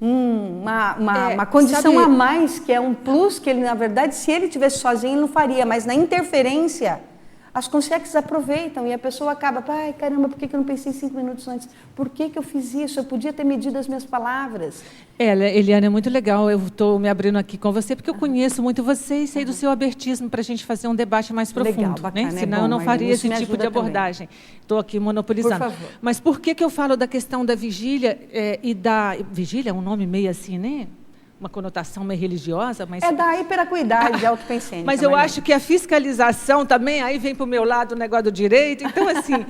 uma condição a mais, que é um plus, que ele, na verdade, se ele tivesse sozinho, ele não faria. Mas na interferência, as consciências aproveitam e a pessoa acaba, ai, caramba, por que eu não pensei 5 minutos antes? Por que eu fiz isso? Eu podia ter medido as minhas palavras. Eliane, é muito legal. Eu estou me abrindo aqui com você, porque eu conheço muito você e sei do seu abertismo para a gente fazer um debate mais profundo. Legal, bacana, né? Senão eu não faria esse tipo de abordagem. Estou aqui monopolizando. Por favor. Mas por que eu falo da questão da vigília e da... Vigília é um nome meio assim, né? Uma conotação meio religiosa, mas... É da hiperacuidade autopensênica. Mas eu acho que a fiscalização também, aí vem para o meu lado o negócio do direito. Então, assim,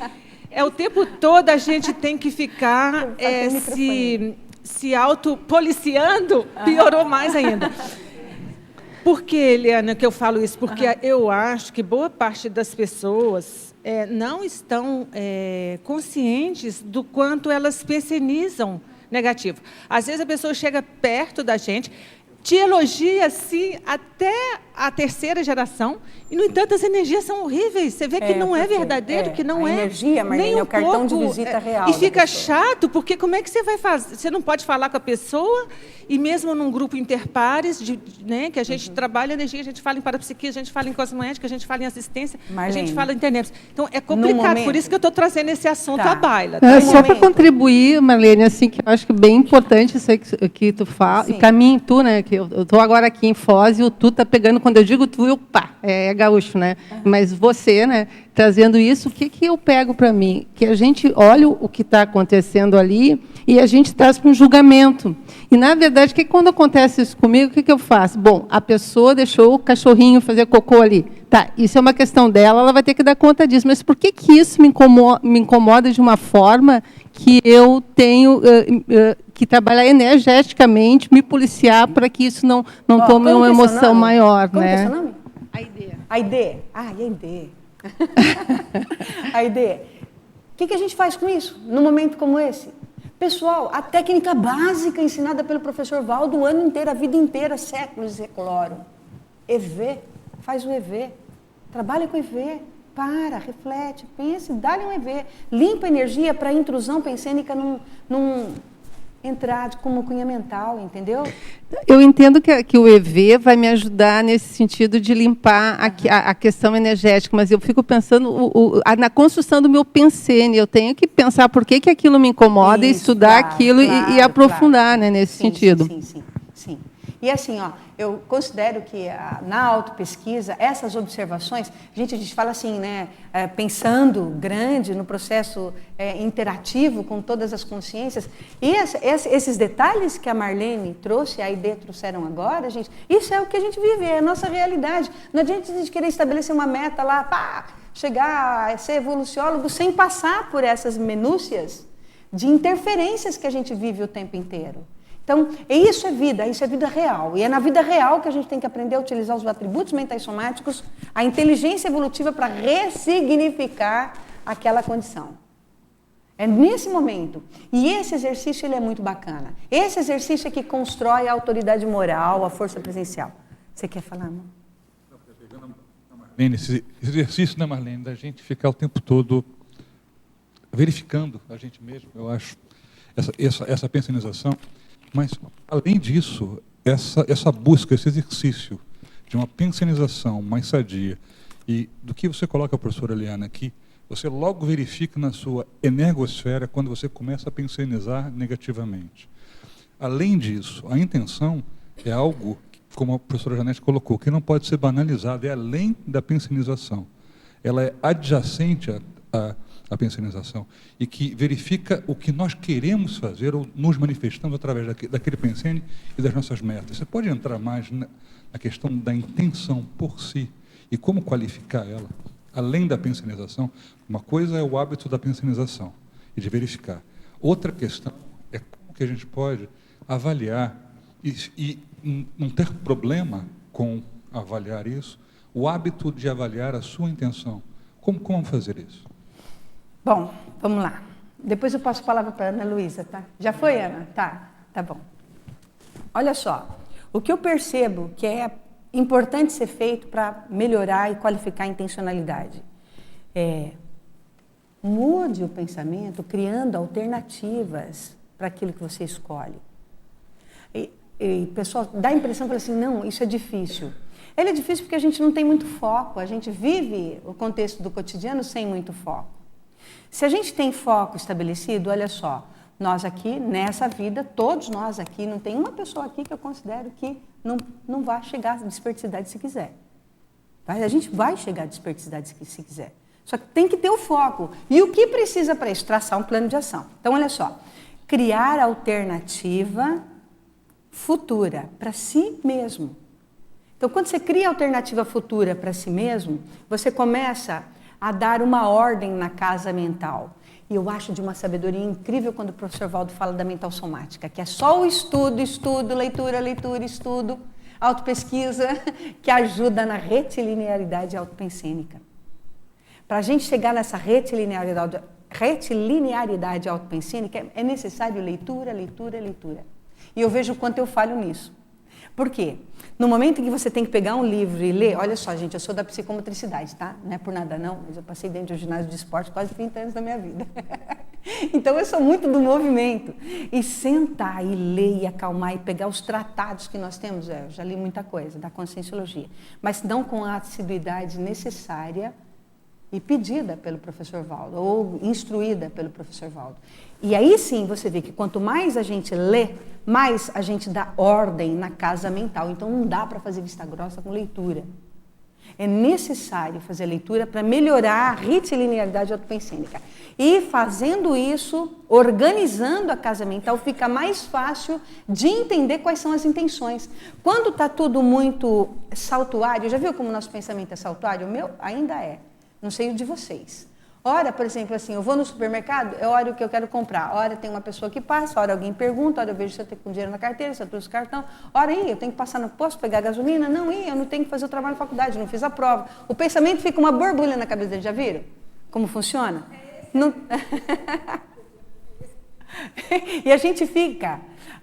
o tempo todo a gente tem que ficar se autopoliciando, piorou mais ainda. Por que, Eliana, que eu falo isso? Porque eu acho que boa parte das pessoas não estão conscientes do quanto elas pensenizam negativo. Às vezes a pessoa chega perto da gente, te elogia assim até a 3ª geração, e, no entanto, as energias são horríveis. Você vê que não é verdadeiro, que não a energia, Marlene, nem um cartão de visita real. E fica chato, porque como é que você vai fazer? Você não pode falar com a pessoa, e mesmo num grupo interpares, né, que a gente trabalha energia, a gente fala em parapsiquia, a gente fala em cosmoética, a gente fala em assistência, Marlene, a gente fala em internet. Então, é complicado, por isso que eu estou trazendo esse assunto à baila. Só para contribuir, Marlene, assim, que eu acho que é bem importante isso que tu fala, e para mim, tu, né, que eu estou agora aqui em Foz, e o tu está pegando, quando eu digo tu, é gaúcho, né? Mas você, né, trazendo isso, o que eu pego para mim? Que a gente olha o que está acontecendo ali e a gente traz para um julgamento. E, na verdade, quando acontece isso comigo, o que eu faço? Bom, a pessoa deixou o cachorrinho fazer cocô ali. Tá, isso é uma questão dela, ela vai ter que dar conta disso. Mas por que isso me incomoda de uma forma que eu tenho que trabalhar energeticamente, me policiar para que isso não tome uma emoção maior, como né? Como é seu nome? Aide. Aide. Ah, Aide. Aide, que a gente faz com isso, num momento como esse? Pessoal, a técnica básica ensinada pelo professor Valdo o ano inteiro, a vida inteira, séculos de cloro. EV, faz o EV, trabalha com EV, para, reflete, pense, dá-lhe um EV, limpa a energia para a intrusão pensênica não entrar como cunha mental, entendeu? Eu entendo que o EV vai me ajudar nesse sentido de limpar a questão energética, mas eu fico pensando na construção do meu pensene. Eu tenho que pensar por que aquilo me incomoda e estudar aquilo e aprofundar, né, nesse sentido. Sim. E assim, eu considero que na autopesquisa, essas observações, a gente fala assim, né, pensando grande no processo interativo com todas as consciências, e esses detalhes que a Marlene trouxe, a Aide trouxeram agora, gente, isso é o que a gente vive, é a nossa realidade. Não adianta a gente querer estabelecer uma meta lá, chegar a ser evoluciólogo sem passar por essas minúcias de interferências que a gente vive o tempo inteiro. Então, isso é vida real. E é na vida real que a gente tem que aprender a utilizar os atributos mentais somáticos, a inteligência evolutiva para ressignificar aquela condição. É nesse momento. E esse exercício ele é muito bacana. Esse exercício é que constrói a autoridade moral, a força presencial. Você quer falar, amor? Marlene, esse exercício, né, Marlene, da gente ficar o tempo todo verificando a gente mesmo, eu acho, essa pensanização. Mas, além disso, essa busca, esse exercício de uma pensanização mais sadia, e do que você coloca, professora Eliana, aqui, você logo verifica na sua energosfera quando você começa a pensanizar negativamente. Além disso, a intenção é algo, como a professora Janete colocou, que não pode ser banalizado, é além da pensanização. Ela é adjacente a pensanização, e que verifica o que nós queremos fazer ou nos manifestamos através daquele pensene e das nossas metas. Você pode entrar mais na questão da intenção por si e como qualificar ela, além da pensanização. Uma coisa é o hábito da pensanização e de verificar. Outra questão é como que a gente pode avaliar e não ter problema com avaliar isso, o hábito de avaliar a sua intenção. Como fazer isso? Bom, vamos lá. Depois eu passo a palavra para a Ana Luísa, tá? Já foi, Ana? Tá bom. Olha só, o que eu percebo que é importante ser feito para melhorar e qualificar a intencionalidade mude o pensamento criando alternativas para aquilo que você escolhe. E pessoal, dá a impressão que assim, não, isso é difícil. Ele é difícil porque a gente não tem muito foco, a gente vive o contexto do cotidiano sem muito foco. Se a gente tem foco estabelecido, olha só, nós aqui, nessa vida, todos nós aqui, não tem uma pessoa aqui que eu considero que não vai chegar à desperticidade se quiser. A gente vai chegar à desperticidade se quiser. Só que tem que ter o foco. E o que precisa para isso? Traçar um plano de ação. Então, olha só, criar alternativa futura para si mesmo. Então, quando você cria alternativa futura para si mesmo, você começa a dar uma ordem na casa mental. E eu acho de uma sabedoria incrível quando o professor Valdo fala da mental somática, que é só o estudo, leitura, estudo, autopesquisa, que ajuda na retilinearidade autopensênica. Para a gente chegar nessa retilinearidade autopensênica, é necessário leitura. E eu vejo o quanto eu falho nisso. Por quê? No momento em que você tem que pegar um livro e ler, olha só, gente, eu sou da psicomotricidade, tá? Não é por nada não, mas eu passei dentro do ginásio de esporte quase 30 anos da minha vida. Então eu sou muito do movimento. E sentar e ler e acalmar e pegar os tratados que nós temos, eu já li muita coisa da conscienciologia, mas não com a assiduidade necessária e pedida pelo professor Valdo, ou instruída pelo professor Valdo. E aí sim você vê que quanto mais a gente lê, mais a gente dá ordem na casa mental. Então não dá para fazer vista grossa com leitura. É necessário fazer leitura para melhorar a retilinearidade autopensênica. E fazendo isso, organizando a casa mental, fica mais fácil de entender quais são as intenções. Quando está tudo muito saltuário, já viu como o nosso pensamento é saltuário? O meu ainda é. Não sei o de vocês. Ora, por exemplo, assim, eu vou no supermercado, eu olho o que eu quero comprar. Ora, tem uma pessoa que passa, ora alguém pergunta, ora eu vejo se eu tenho com dinheiro na carteira, se eu trouxe cartão. Ora, eu tenho que passar no posto, pegar gasolina? Não, eu não tenho que fazer o trabalho na faculdade, não fiz a prova. O pensamento fica uma borbulha na cabeça dele, já viram? Como funciona? Não... E a gente fica...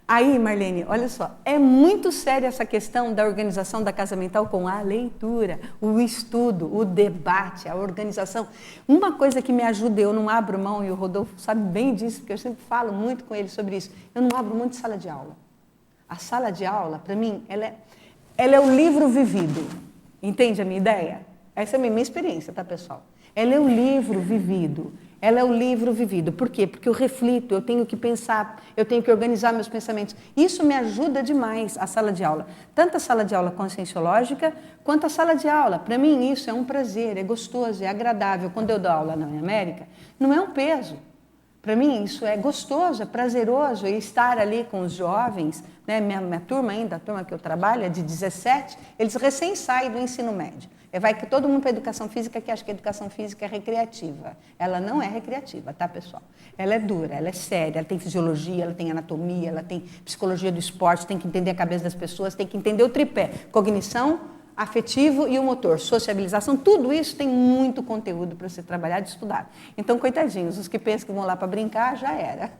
Aí, Marlene, olha só, é muito séria essa questão da organização da casa mental com a leitura, o estudo, o debate, a organização. Uma coisa que me ajuda, eu não abro mão, e o Rodolfo sabe bem disso, porque eu sempre falo muito com ele sobre isso, eu não abro mão de sala de aula. A sala de aula, para mim, ela é o livro vivido. Entende a minha ideia? Essa é a minha experiência, tá, pessoal? Ela é o livro vivido. Ela é o livro vivido. Por quê? Porque eu reflito, eu tenho que pensar, eu tenho que organizar meus pensamentos. Isso me ajuda demais, a sala de aula. Tanto a sala de aula conscienciológica, quanto a sala de aula. Para mim, isso é um prazer, é gostoso, é agradável. Quando eu dou aula na América, não é um peso. Para mim, isso é gostoso, é prazeroso, e estar ali com os jovens, né? Minha turma ainda, a turma que eu trabalho, é de 17, eles recém saem do ensino médio. Vai que todo mundo para a educação física que acha que a educação física é recreativa. Ela não é recreativa, tá, pessoal? Ela é dura, ela é séria, ela tem fisiologia, ela tem anatomia, ela tem psicologia do esporte, tem que entender a cabeça das pessoas, tem que entender o tripé, cognição, afetivo e o motor, sociabilização, tudo isso tem muito conteúdo para você trabalhar e estudar. Então, coitadinhos, os que pensam que vão lá para brincar, já era.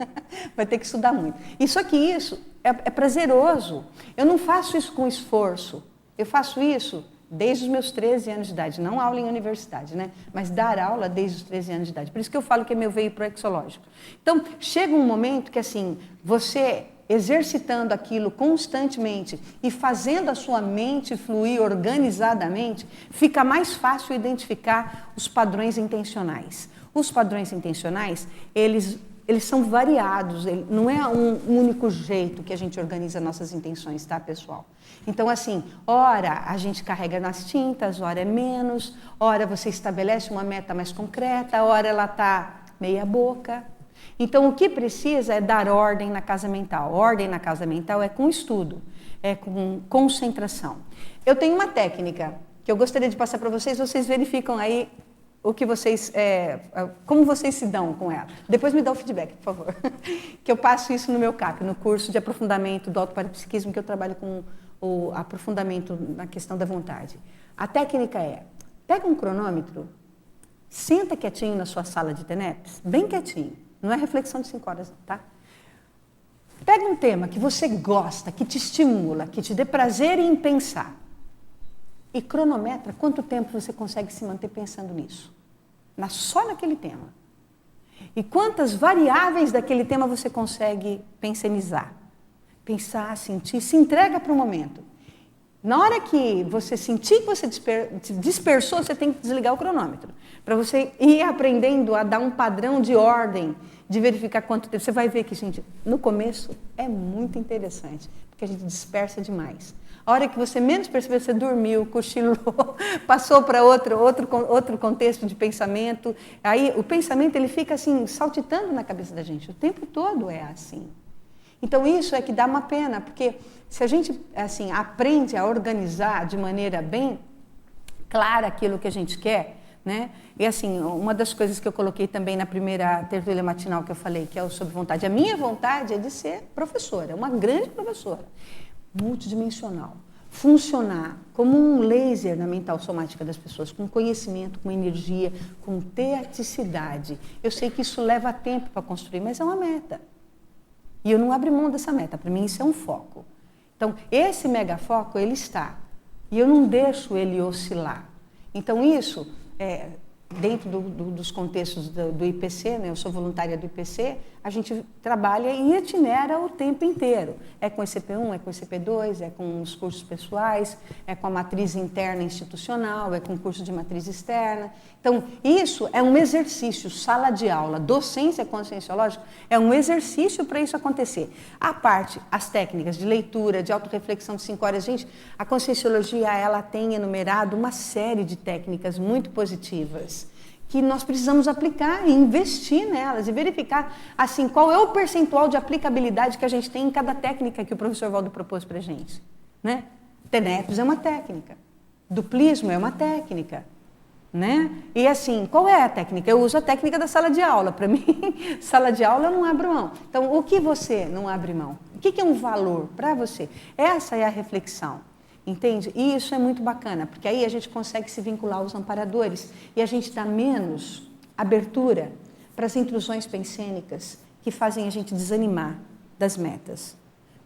Vai ter que estudar muito. E só que isso é prazeroso. Eu não faço isso com esforço. Eu faço isso desde os meus 13 anos de idade, não aula em universidade, né? Mas dar aula desde os 13 anos de idade. Por isso que eu falo que é meu veio proexológico. Então, chega um momento que, assim, você exercitando aquilo constantemente e fazendo a sua mente fluir organizadamente, fica mais fácil identificar os padrões intencionais. Os padrões intencionais, eles são variados, não é um único jeito que a gente organiza nossas intenções, tá, pessoal? Então, assim, ora a gente carrega nas tintas, ora é menos, ora você estabelece uma meta mais concreta, ora ela está meia boca. Então, o que precisa é dar ordem na casa mental. Ordem na casa mental é com estudo, é com concentração. Eu tenho uma técnica que eu gostaria de passar para vocês, vocês verificam aí o que vocês, como vocês se dão com ela. Depois me dá o feedback, por favor. Que eu passo isso no meu CAP, no curso de aprofundamento do autoparapsiquismo, que eu trabalho com o aprofundamento na questão da vontade. A técnica é, pega um cronômetro, senta quietinho na sua sala de TENEPS, bem quietinho, não é reflexão de 5 horas, tá? Pega um tema que você gosta, que te estimula, que te dê prazer em pensar, e cronometra quanto tempo você consegue se manter pensando nisso, só naquele tema. E quantas variáveis daquele tema você consegue pensionizar. Pensar, sentir, se entrega para o momento. Na hora que você sentir que você dispersou, você tem que desligar o cronômetro. Para você ir aprendendo a dar um padrão de ordem, de verificar quanto tempo. Você vai ver que, gente, no começo é muito interessante, porque a gente dispersa demais. A hora que você menos percebeu, você dormiu, cochilou, passou para outro contexto de pensamento. Aí o pensamento ele fica assim, saltitando na cabeça da gente. O tempo todo é assim. Então, isso é que dá uma pena, porque se a gente assim, aprende a organizar de maneira bem clara aquilo que a gente quer, né? E assim, uma das coisas que eu coloquei também na primeira tertúlia matinal que eu falei, que é o sobre vontade. A minha vontade é de ser professora, uma grande professora, multidimensional. Funcionar como um laser na mental somática das pessoas, com conhecimento, com energia, com teaticidade. Eu sei que isso leva tempo para construir, mas é uma meta. E eu não abro mão dessa meta, para mim isso é um foco. Então, esse megafoco, ele está. E eu não deixo ele oscilar. Então, isso, dentro dos contextos do IPC, né, eu sou voluntária do IPC, a gente trabalha e itinera o tempo inteiro. É com ICP1, é com ICP2, é com os cursos pessoais, é com a matriz interna institucional, é com o curso de matriz externa. Então, isso é um exercício, sala de aula, docência conscienciológica, é um exercício para isso acontecer. A parte, as técnicas de leitura, de autorreflexão de 5 horas, gente, a conscienciologia, ela tem enumerado uma série de técnicas muito positivas, que nós precisamos aplicar e investir nelas e verificar assim, qual é o percentual de aplicabilidade que a gente tem em cada técnica que o professor Valdo propôs para a gente. Né? TENEPS é uma técnica, duplismo é uma técnica. Né? E assim, qual é a técnica? Eu uso a técnica da sala de aula. Para mim, sala de aula eu não abro mão. Então, o que você não abre mão? O que é um valor para você? Essa é a reflexão. Entende? E isso é muito bacana, porque aí a gente consegue se vincular aos amparadores e a gente dá menos abertura para as intrusões pensênicas que fazem a gente desanimar das metas.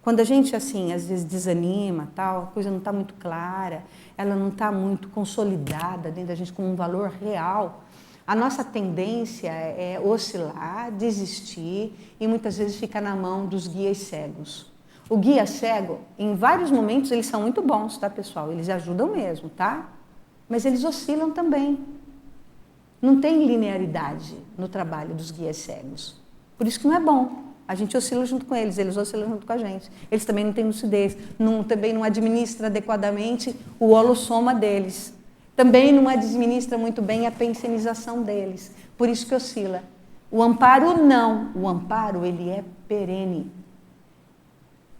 Quando a gente, assim, às vezes desanima, tal, a coisa não está muito clara, ela não está muito consolidada dentro da gente como um valor real, a nossa tendência é oscilar, desistir e muitas vezes ficar na mão dos guias cegos. O guia cego, em vários momentos, eles são muito bons, tá, pessoal? Eles ajudam mesmo, tá? Mas eles oscilam também. Não tem linearidade no trabalho dos guias cegos. Por isso que não é bom. A gente oscila junto com eles oscilam junto com a gente. Eles também não têm lucidez, também não administram adequadamente o holossoma deles. Também não administra muito bem a pensenização deles. Por isso que oscila. O amparo, não. O amparo, ele é perene.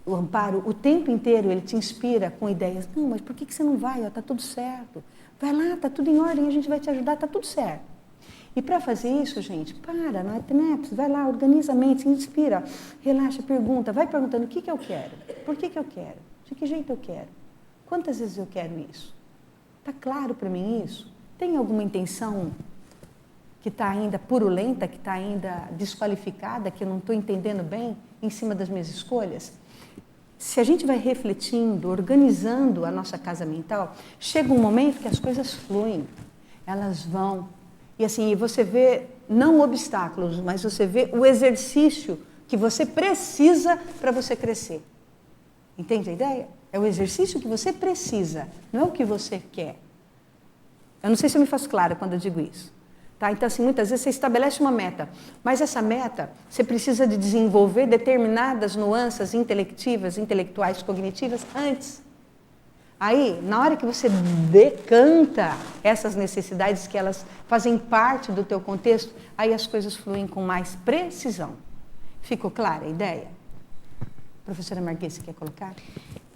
O amparo, o tempo inteiro, ele te inspira com ideias. Não, mas por que você não vai? Está tudo certo. Vai lá, está tudo em ordem, a gente vai te ajudar, está tudo certo. E para fazer isso, gente, vai lá, organiza a mente, se inspira, relaxa, pergunta, vai perguntando o que eu quero, por que eu quero, de que jeito eu quero, quantas vezes eu quero isso. Está claro para mim isso? Tem alguma intenção que está ainda purulenta, que está ainda desqualificada, que eu não estou entendendo bem em cima das minhas escolhas? Se a gente vai refletindo, organizando a nossa casa mental, chega um momento que as coisas fluem, elas vão. E assim, você vê, não obstáculos, mas você vê o exercício que você precisa para você crescer. Entende a ideia? É o exercício que você precisa, não é o que você quer. Eu não sei se eu me faço clara quando eu digo isso. Tá? Então, assim, muitas vezes você estabelece uma meta, mas essa meta, você precisa de desenvolver determinadas nuances intelectuais, cognitivas antes. Aí, na hora que você decanta essas necessidades que elas fazem parte do teu contexto, aí as coisas fluem com mais precisão. Ficou clara a ideia? Professora Marguerite, você quer colocar?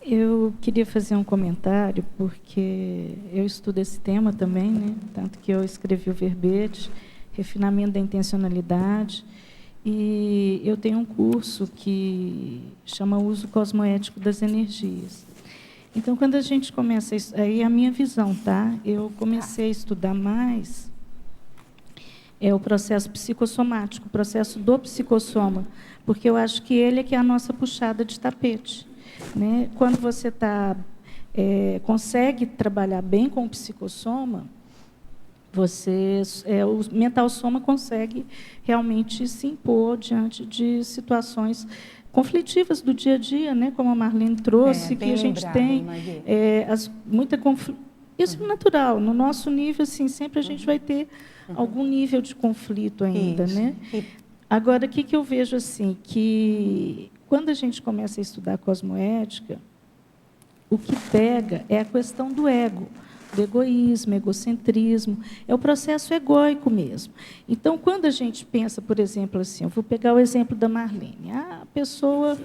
Eu queria fazer um comentário, porque eu estudo esse tema também, né? Tanto que eu escrevi o verbete, refinamento da intencionalidade, e eu tenho um curso que chama Uso Cosmoético das Energias. Então, quando a gente começa, aí é a minha visão, tá? Eu comecei a estudar mais o processo psicossomático, o processo do psicossoma, porque eu acho que ele é que é a nossa puxada de tapete. Né? Quando você consegue trabalhar bem com o psicossoma, o mental soma consegue realmente se impor diante de situações conflitivas do dia a dia, né? Como a Marlene trouxe, que a gente tem muita conflito. Isso é natural. No nosso nível, assim, sempre a gente vai ter algum nível de conflito ainda, né? Agora, o que eu vejo assim, que quando a gente começa a estudar cosmoética, o que pega é a questão do ego, do egoísmo, egocentrismo, é o processo egóico mesmo. Então, quando a gente pensa, por exemplo, assim, eu vou pegar o exemplo da Marlene, a pessoa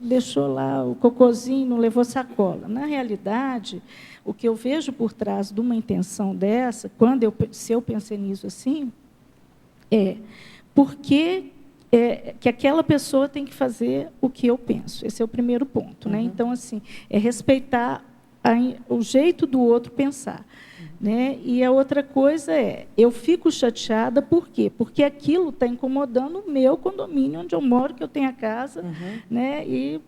deixou lá o cocôzinho, não levou sacola. Na realidade, o que eu vejo por trás de uma intenção dessa, se eu pensei nisso assim, porque que aquela pessoa tem que fazer o que eu penso. Esse é o primeiro ponto. Né? Então, assim, é respeitar o jeito do outro pensar. Né? E a outra coisa eu fico chateada, por quê? Porque aquilo está incomodando o meu condomínio, onde eu moro, que eu tenho a casa, né? E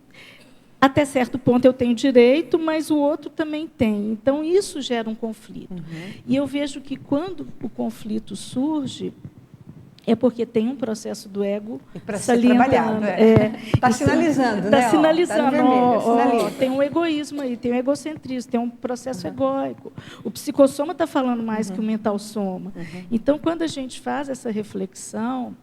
até certo ponto eu tenho direito, mas o outro também tem. Então, isso gera um conflito. E eu vejo que, quando o conflito surge, é porque tem um processo do ego salientando. Está sinalizando, né? Está sinalizando. Tá vermelho, tem um egoísmo aí, tem um egocentrismo, tem um processo egóico. O psicossoma está falando mais que o mental soma. Então, quando a gente faz essa reflexão,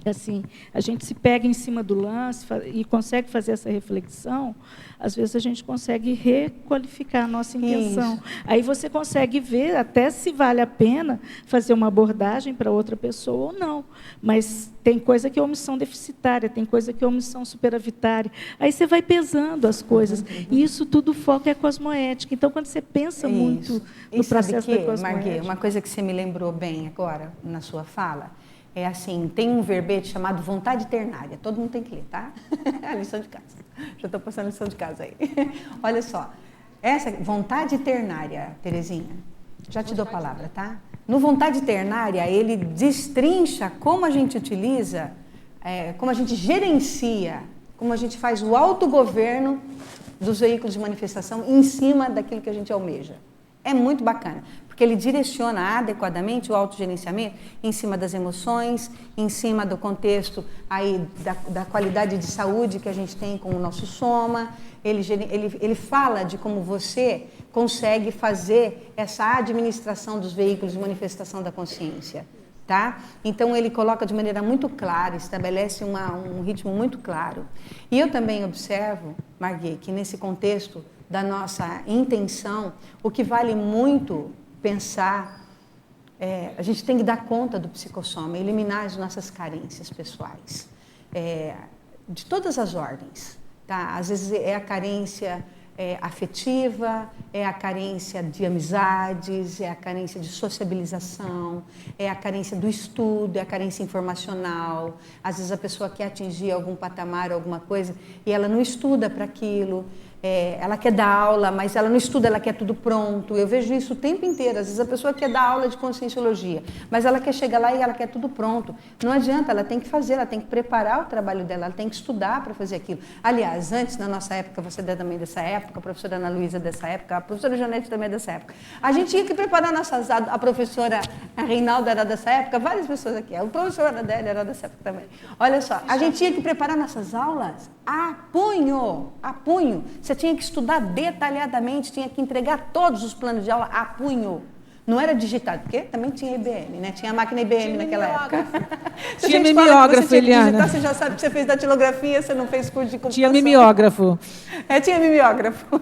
assim, a gente se pega em cima do lance e consegue fazer essa reflexão, às vezes a gente consegue requalificar a nossa intenção. Isso. Aí você consegue ver até se vale a pena fazer uma abordagem para outra pessoa ou não. Mas tem coisa que é omissão deficitária, tem coisa que é omissão superavitária. Aí você vai pesando as coisas. E isso tudo foca é a cosmoética. Então, quando você pensa muito no processo da cosmoética... Marguerite, uma coisa que você me lembrou bem agora, na sua fala, é assim, tem um verbete chamado vontade ternária. Todo mundo tem que ler, tá? A lição de casa. Já estou passando a lição de casa aí. Olha só. Essa vontade ternária, Terezinha, Já te dou a palavra, tá? No Vontade Ternária, ele destrincha como a gente utiliza, como a gente gerencia, como a gente faz o autogoverno dos veículos de manifestação em cima daquilo que a gente almeja. É muito bacana, porque ele direciona adequadamente o autogerenciamento em cima das emoções, em cima do contexto aí da qualidade de saúde que a gente tem com o nosso soma. Ele fala de como você consegue fazer essa administração dos veículos de manifestação da consciência. Tá? Então, ele coloca de maneira muito clara, estabelece um ritmo muito claro. E eu também observo, Marguê, que nesse contexto da nossa intenção, o que vale muito pensar, a gente tem que dar conta do psicossoma, eliminar as nossas carências pessoais, de todas as ordens. Tá? Às vezes é a carência afetiva, é a carência de amizades, é a carência de sociabilização, é a carência do estudo, é a carência informacional. Às vezes a pessoa quer atingir algum patamar, alguma coisa, e ela não estuda para aquilo. Ela quer dar aula, mas ela não estuda, ela quer tudo pronto. Eu vejo isso o tempo inteiro. Às vezes a pessoa quer dar aula de conscienciologia, mas ela quer chegar lá e ela quer tudo pronto. Não adianta, ela tem que fazer, ela tem que preparar o trabalho dela, ela tem que estudar para fazer aquilo. Aliás, antes, na nossa época, você é também dessa época, a professora Ana Luísa dessa época, a professora Janete também é dessa época. A gente tinha que preparar nossas aulas, a professora Reinalda era dessa época, várias pessoas aqui, a professora Adélia era dessa época também. Olha só, a gente tinha que preparar nossas aulas a punho, a punho. Você tinha que estudar detalhadamente, tinha que entregar todos os planos de aula a punho. Não era digitado, porque também tinha IBM, né? Tinha a máquina IBM naquela época. Tinha mimeógrafo, Eliana. Você já sabe que você fez datilografia, você não fez curso de computação. Tinha mimeógrafo. Tinha mimeógrafo.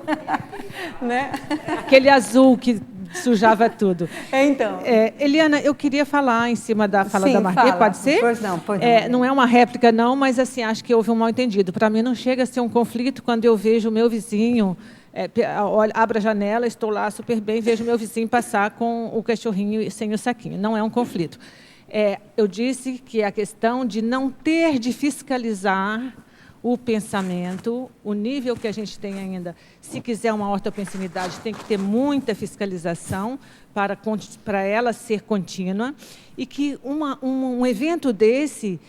Né? Aquele azul que sujava tudo. Então. Eliana, eu queria falar em cima da fala da Marquê, pode ser? Pois não. Não é uma réplica, não, mas assim, acho que houve um mal-entendido. Para mim, não chega a ser um conflito quando eu vejo o meu vizinho, abro a janela, estou lá super bem, vejo o meu vizinho passar com o cachorrinho sem o saquinho. Não é um conflito. Eu disse que a questão de não ter de fiscalizar o pensamento, o nível que a gente tem ainda, se quiser uma ortopensinidade, tem que ter muita fiscalização para ela ser contínua, e que um evento desse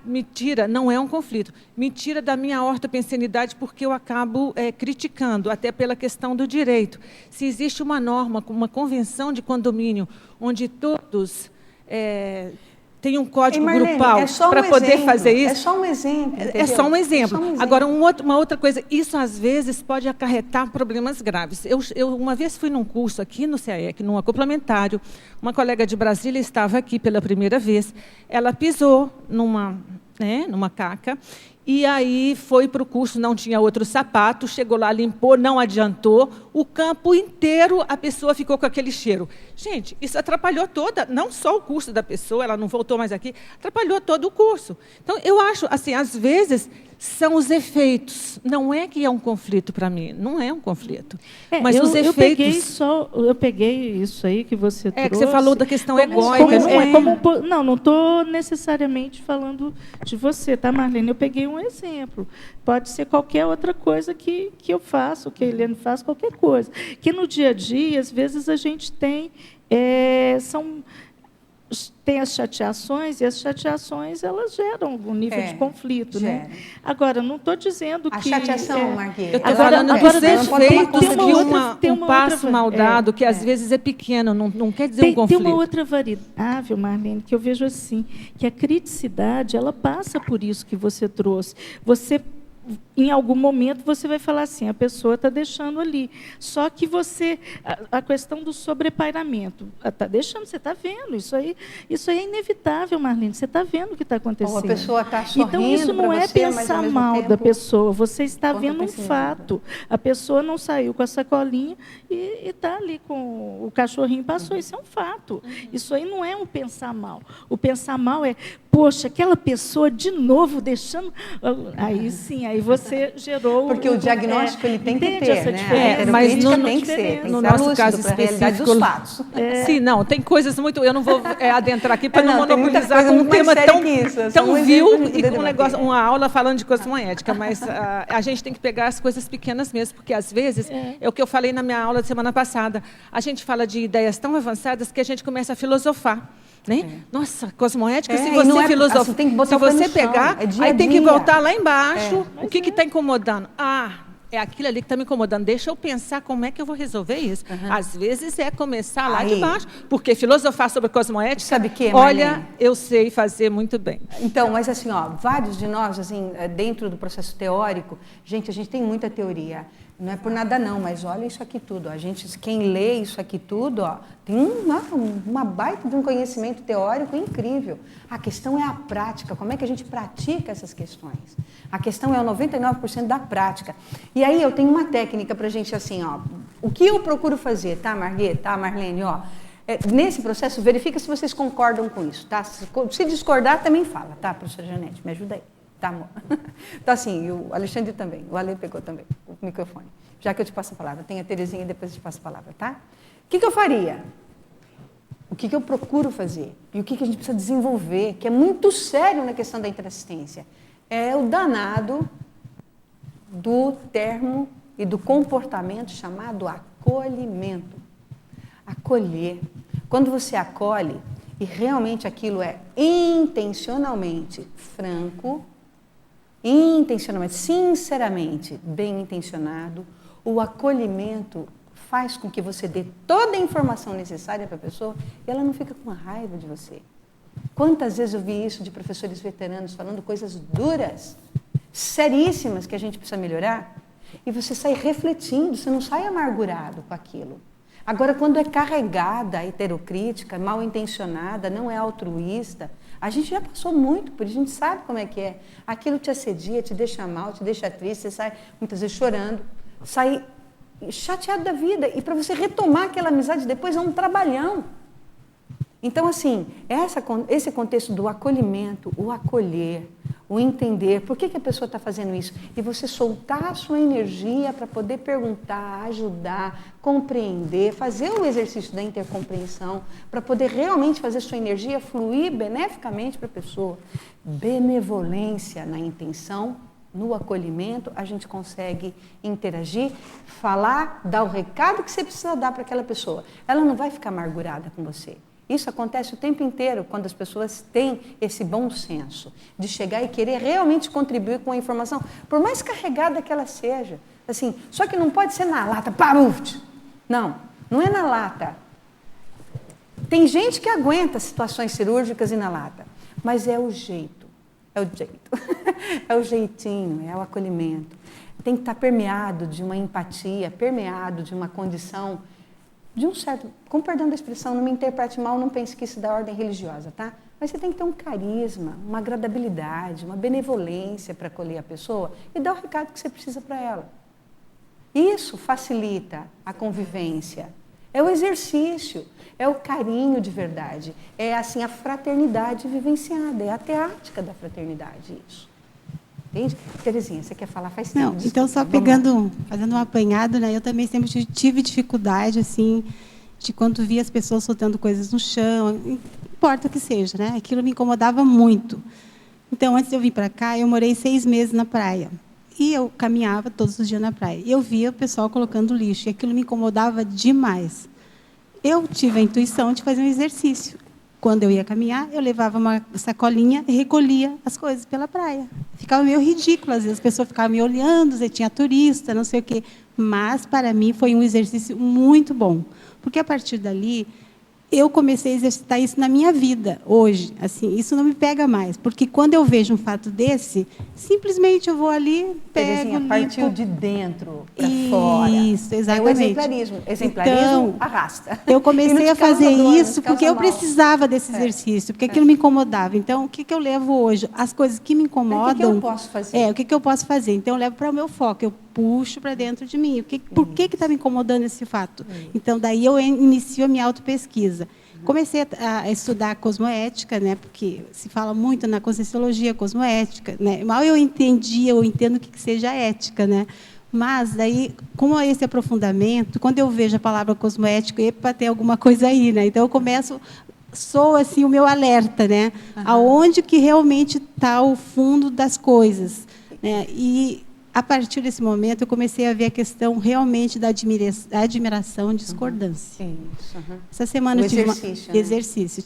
me tira, não é um conflito, me tira da minha ortopensinidade, porque eu acabo criticando, até pela questão do direito. Se existe uma norma, uma convenção de condomínio, onde todos tem um código grupal para poder fazer isso. É só um exemplo. Entendeu? É só um exemplo. Agora, uma outra coisa, isso às vezes pode acarretar problemas graves. Eu uma vez fui num curso aqui no CAEC, num acoplamentário, uma colega de Brasília estava aqui pela primeira vez, ela pisou numa caca, e aí foi para o curso, não tinha outro sapato, chegou lá, limpou, não adiantou, o campo inteiro a pessoa ficou com aquele cheiro. Gente, isso atrapalhou não só o curso da pessoa, ela não voltou mais aqui, atrapalhou todo o curso. Então, eu acho, assim, às vezes, são os efeitos. Não é que é um conflito para mim, não é um conflito. Mas os efeitos... Eu peguei isso aí que você trouxe... Que você falou da questão egóica. Não estou necessariamente falando de você, tá, Marlene? Eu peguei um exemplo. Pode ser qualquer outra coisa que eu faço, que a Eliane faz, qualquer coisa. Que no dia a dia, às vezes, a gente tem... Tem as chateações, e as chateações elas geram algum nível de conflito. Né? Agora, não estou dizendo que... A chateação, Marguê. Eu estou falando dos efeitos de um passo mal dado, que às vezes é pequeno, não quer dizer um conflito. Tem uma outra variável, Marlene, que eu vejo assim, que a criticidade, ela passa por isso que você trouxe. Em algum momento, você vai falar assim, a pessoa está deixando ali. Só que a questão do sobrepairamento, está deixando, você está vendo, isso aí é inevitável, Marlene, você está vendo o que está acontecendo. A pessoa está sorrindo. Então, isso não é pensar mal da pessoa, você está vendo um fato. A pessoa não saiu com a sacolinha e está ali com o cachorrinho, passou, isso é um fato. Isso aí não é um pensar mal. O pensar mal é, poxa, aquela pessoa de novo deixando... Aí sim, aí você gerou... Porque o diagnóstico ele tem que ter, essa né? diferença. Mas Tem que ser, tem no que ser nosso lúcido caso para a realidade dos fatos. Sim, não, tem coisas muito... Eu não vou adentrar aqui para não tem muita monopolizar coisa com um muito mais tema séria tão, que isso, é só tão um exemplo vil pra gente e poder com um debater. negócio, uma aula falando de cosmoética, mas a gente tem que pegar as coisas pequenas mesmo, porque às vezes, é o que eu falei na minha aula de semana passada, a gente fala de ideias tão avançadas que a gente começa a filosofar. Né? Nossa, cosmoética, se você filosofar, assim, tem que botar se o pé no você chão, pegar, é dia a aí tem que dia. voltar lá embaixo. O que está incomodando? É aquilo ali que está me incomodando. Deixa eu pensar como é que eu vou resolver isso. Às vezes é começar lá de baixo, porque filosofar sobre cosmoética, sabe que, olha, eu sei fazer muito bem. Então, mas assim, vários de nós, assim, dentro do processo teórico, a gente tem muita teoria. Não é por nada não, mas olha isso aqui tudo. Quem lê isso aqui tudo, tem uma baita de um conhecimento teórico incrível. A questão é a prática, como é que a gente pratica essas questões. A questão é o 99% da prática. E aí eu tenho uma técnica para a gente assim, o que eu procuro fazer, tá, Marguerite, tá, Marlene, nesse processo, verifica se vocês concordam com isso, tá? Se discordar, também fala, tá, professora Janete, me ajuda aí. Tá, amor? Então, assim, o Alexandre também, o Ale pegou também o microfone. Já que eu te passo a palavra, tem a Terezinha e depois eu te passo a palavra, tá? O que eu faria? O que eu procuro fazer? E o que a gente precisa desenvolver, que é muito sério na questão da interassistência? É o danado do termo e do comportamento chamado acolhimento. Acolher. Quando você acolhe, e realmente aquilo é intencionalmente franco, intencionalmente, sinceramente, bem intencionado, o acolhimento faz com que você dê toda a informação necessária para a pessoa e ela não fica com raiva de você. Quantas vezes eu vi isso de professores veteranos falando coisas duras, seríssimas que a gente precisa melhorar, e você sai refletindo, você não sai amargurado com aquilo. Agora, quando é carregada, heterocrítica, mal intencionada, não é altruísta, a gente já passou muito por isso, a gente sabe como é que é. Aquilo te assedia, te deixa mal, te deixa triste, você sai muitas vezes chorando, sai chateado da vida. E para você retomar aquela amizade depois é um trabalhão. Então, assim, esse contexto do acolhimento, o acolher, o entender por que a pessoa está fazendo isso, e você soltar a sua energia para poder perguntar, ajudar, compreender, fazer o exercício da intercompreensão, para poder realmente fazer a sua energia fluir beneficamente para a pessoa. Benevolência na intenção, no acolhimento, a gente consegue interagir, falar, dar o recado que você precisa dar para aquela pessoa. Ela não vai ficar amargurada com você. Isso acontece o tempo inteiro, quando as pessoas têm esse bom senso de chegar e querer realmente contribuir com a informação, por mais carregada que ela seja. Assim, só que não pode ser na lata, paruf! Não é na lata. Tem gente que aguenta situações cirúrgicas e na lata, mas é o jeito, é o jeitinho, é o acolhimento. Tem que estar permeado de uma empatia, permeado de uma condição de um certo, com perdão da expressão, não me interprete mal, não pense que isso é da ordem religiosa, tá? Mas você tem que ter um carisma, uma agradabilidade, uma benevolência para acolher a pessoa e dar o recado que você precisa para ela. Isso facilita a convivência. É o exercício, é o carinho de verdade, é assim a fraternidade vivenciada, é a teática da fraternidade, isso. Entende? Terezinha, você quer falar? Faz tempo. Não, desculpa. Então, só fazendo um apanhado, né? Eu também sempre tive dificuldade, assim, de quando via as pessoas soltando coisas no chão, não importa o que seja, né? Aquilo me incomodava muito. Então, antes de eu vir para cá, eu morei 6 meses na praia. E eu caminhava todos os dias na praia. E eu via o pessoal colocando lixo, e aquilo me incomodava demais. Eu tive a intuição de fazer um exercício. Quando eu ia caminhar, eu levava uma sacolinha e recolhia as coisas pela praia. Ficava meio ridículo, às vezes as pessoas ficavam me olhando, tinha turista, não sei o quê. Mas, para mim, foi um exercício muito bom. Porque, a partir dali, eu comecei a exercitar isso na minha vida, hoje. Assim, isso não me pega mais. Porque, quando eu vejo um fato desse, simplesmente eu vou ali, pego, limpo. Partiu de dentro para fora. Isso, exatamente. É o exemplarismo. Exemplarismo então, arrasta. Eu comecei a fazer isso porque eu precisava desse exercício, porque aquilo me incomodava. Então, o que eu levo hoje? As coisas que me incomodam... O que eu posso fazer? O que eu posso fazer? Então, eu levo para o meu foco. Eu puxo para dentro de mim. Por que está me incomodando esse fato? Então, daí eu inicio a minha autopesquisa. Comecei a estudar cosmoética, né, porque se fala muito na conscienciologia cosmoética, né? Mal eu entendo o que seja ética, né? Mas daí, com esse aprofundamento, quando eu vejo a palavra cosmoética, epa, tem alguma coisa aí, né? Então eu começo, sou assim o meu alerta, né? Aonde que realmente está o fundo das coisas, né? E a partir desse momento eu comecei a ver a questão realmente da admiração e discordância. Isso. Essa semana eu tive exercício.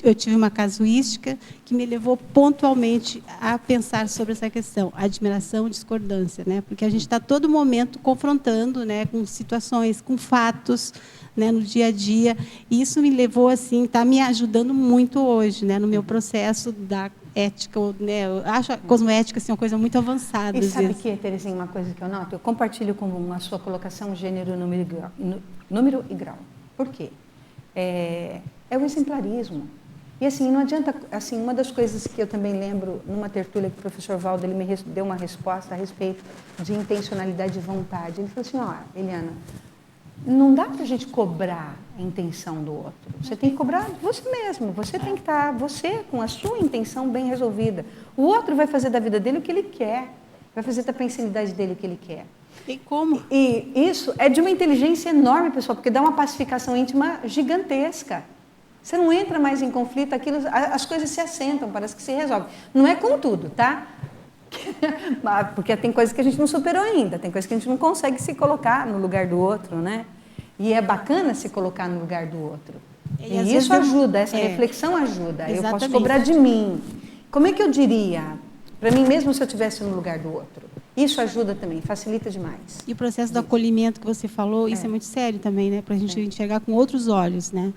Eu tive uma casuística que me levou pontualmente a pensar sobre essa questão, admiração e discordância, né? Porque a gente está todo momento confrontando, né, com situações, com fatos, né, no dia a dia. E isso me levou assim, está me ajudando muito hoje, né, no meu processo da ética, né? Eu acho a cosmoética assim, uma coisa muito avançada. E sabe que, Terezinha, uma coisa que eu noto? Eu compartilho com a sua colocação gênero, número e grau. Por quê? É o exemplarismo. E assim, não adianta, assim, uma das coisas que eu também lembro numa tertúlia que o professor Valdo ele me deu uma resposta a respeito de intencionalidade e vontade. Ele falou assim, ó, Eliana, não dá para a gente cobrar a intenção do outro. Você tem que cobrar você mesmo. Você tem que estar, você, com a sua intenção bem resolvida. O outro vai fazer da vida dele o que ele quer. Vai fazer da pensanidade dele o que ele quer. Tem como? E isso é de uma inteligência enorme, pessoal, porque dá uma pacificação íntima gigantesca. Você não entra mais em conflito, as coisas se assentam, parece que se resolve. Não é com tudo, tá? Porque tem coisas que a gente não superou ainda, tem coisas que a gente não consegue se colocar no lugar do outro, né? E é bacana se colocar no lugar do outro. E isso ajuda, essa reflexão ajuda. Exatamente. Eu posso cobrar de mim. Como é que eu diria? Para mim mesmo se eu estivesse no lugar do outro. Isso ajuda também, facilita demais. E o processo do acolhimento que você falou, isso é muito sério também, né? Para a gente enxergar com outros olhos, né?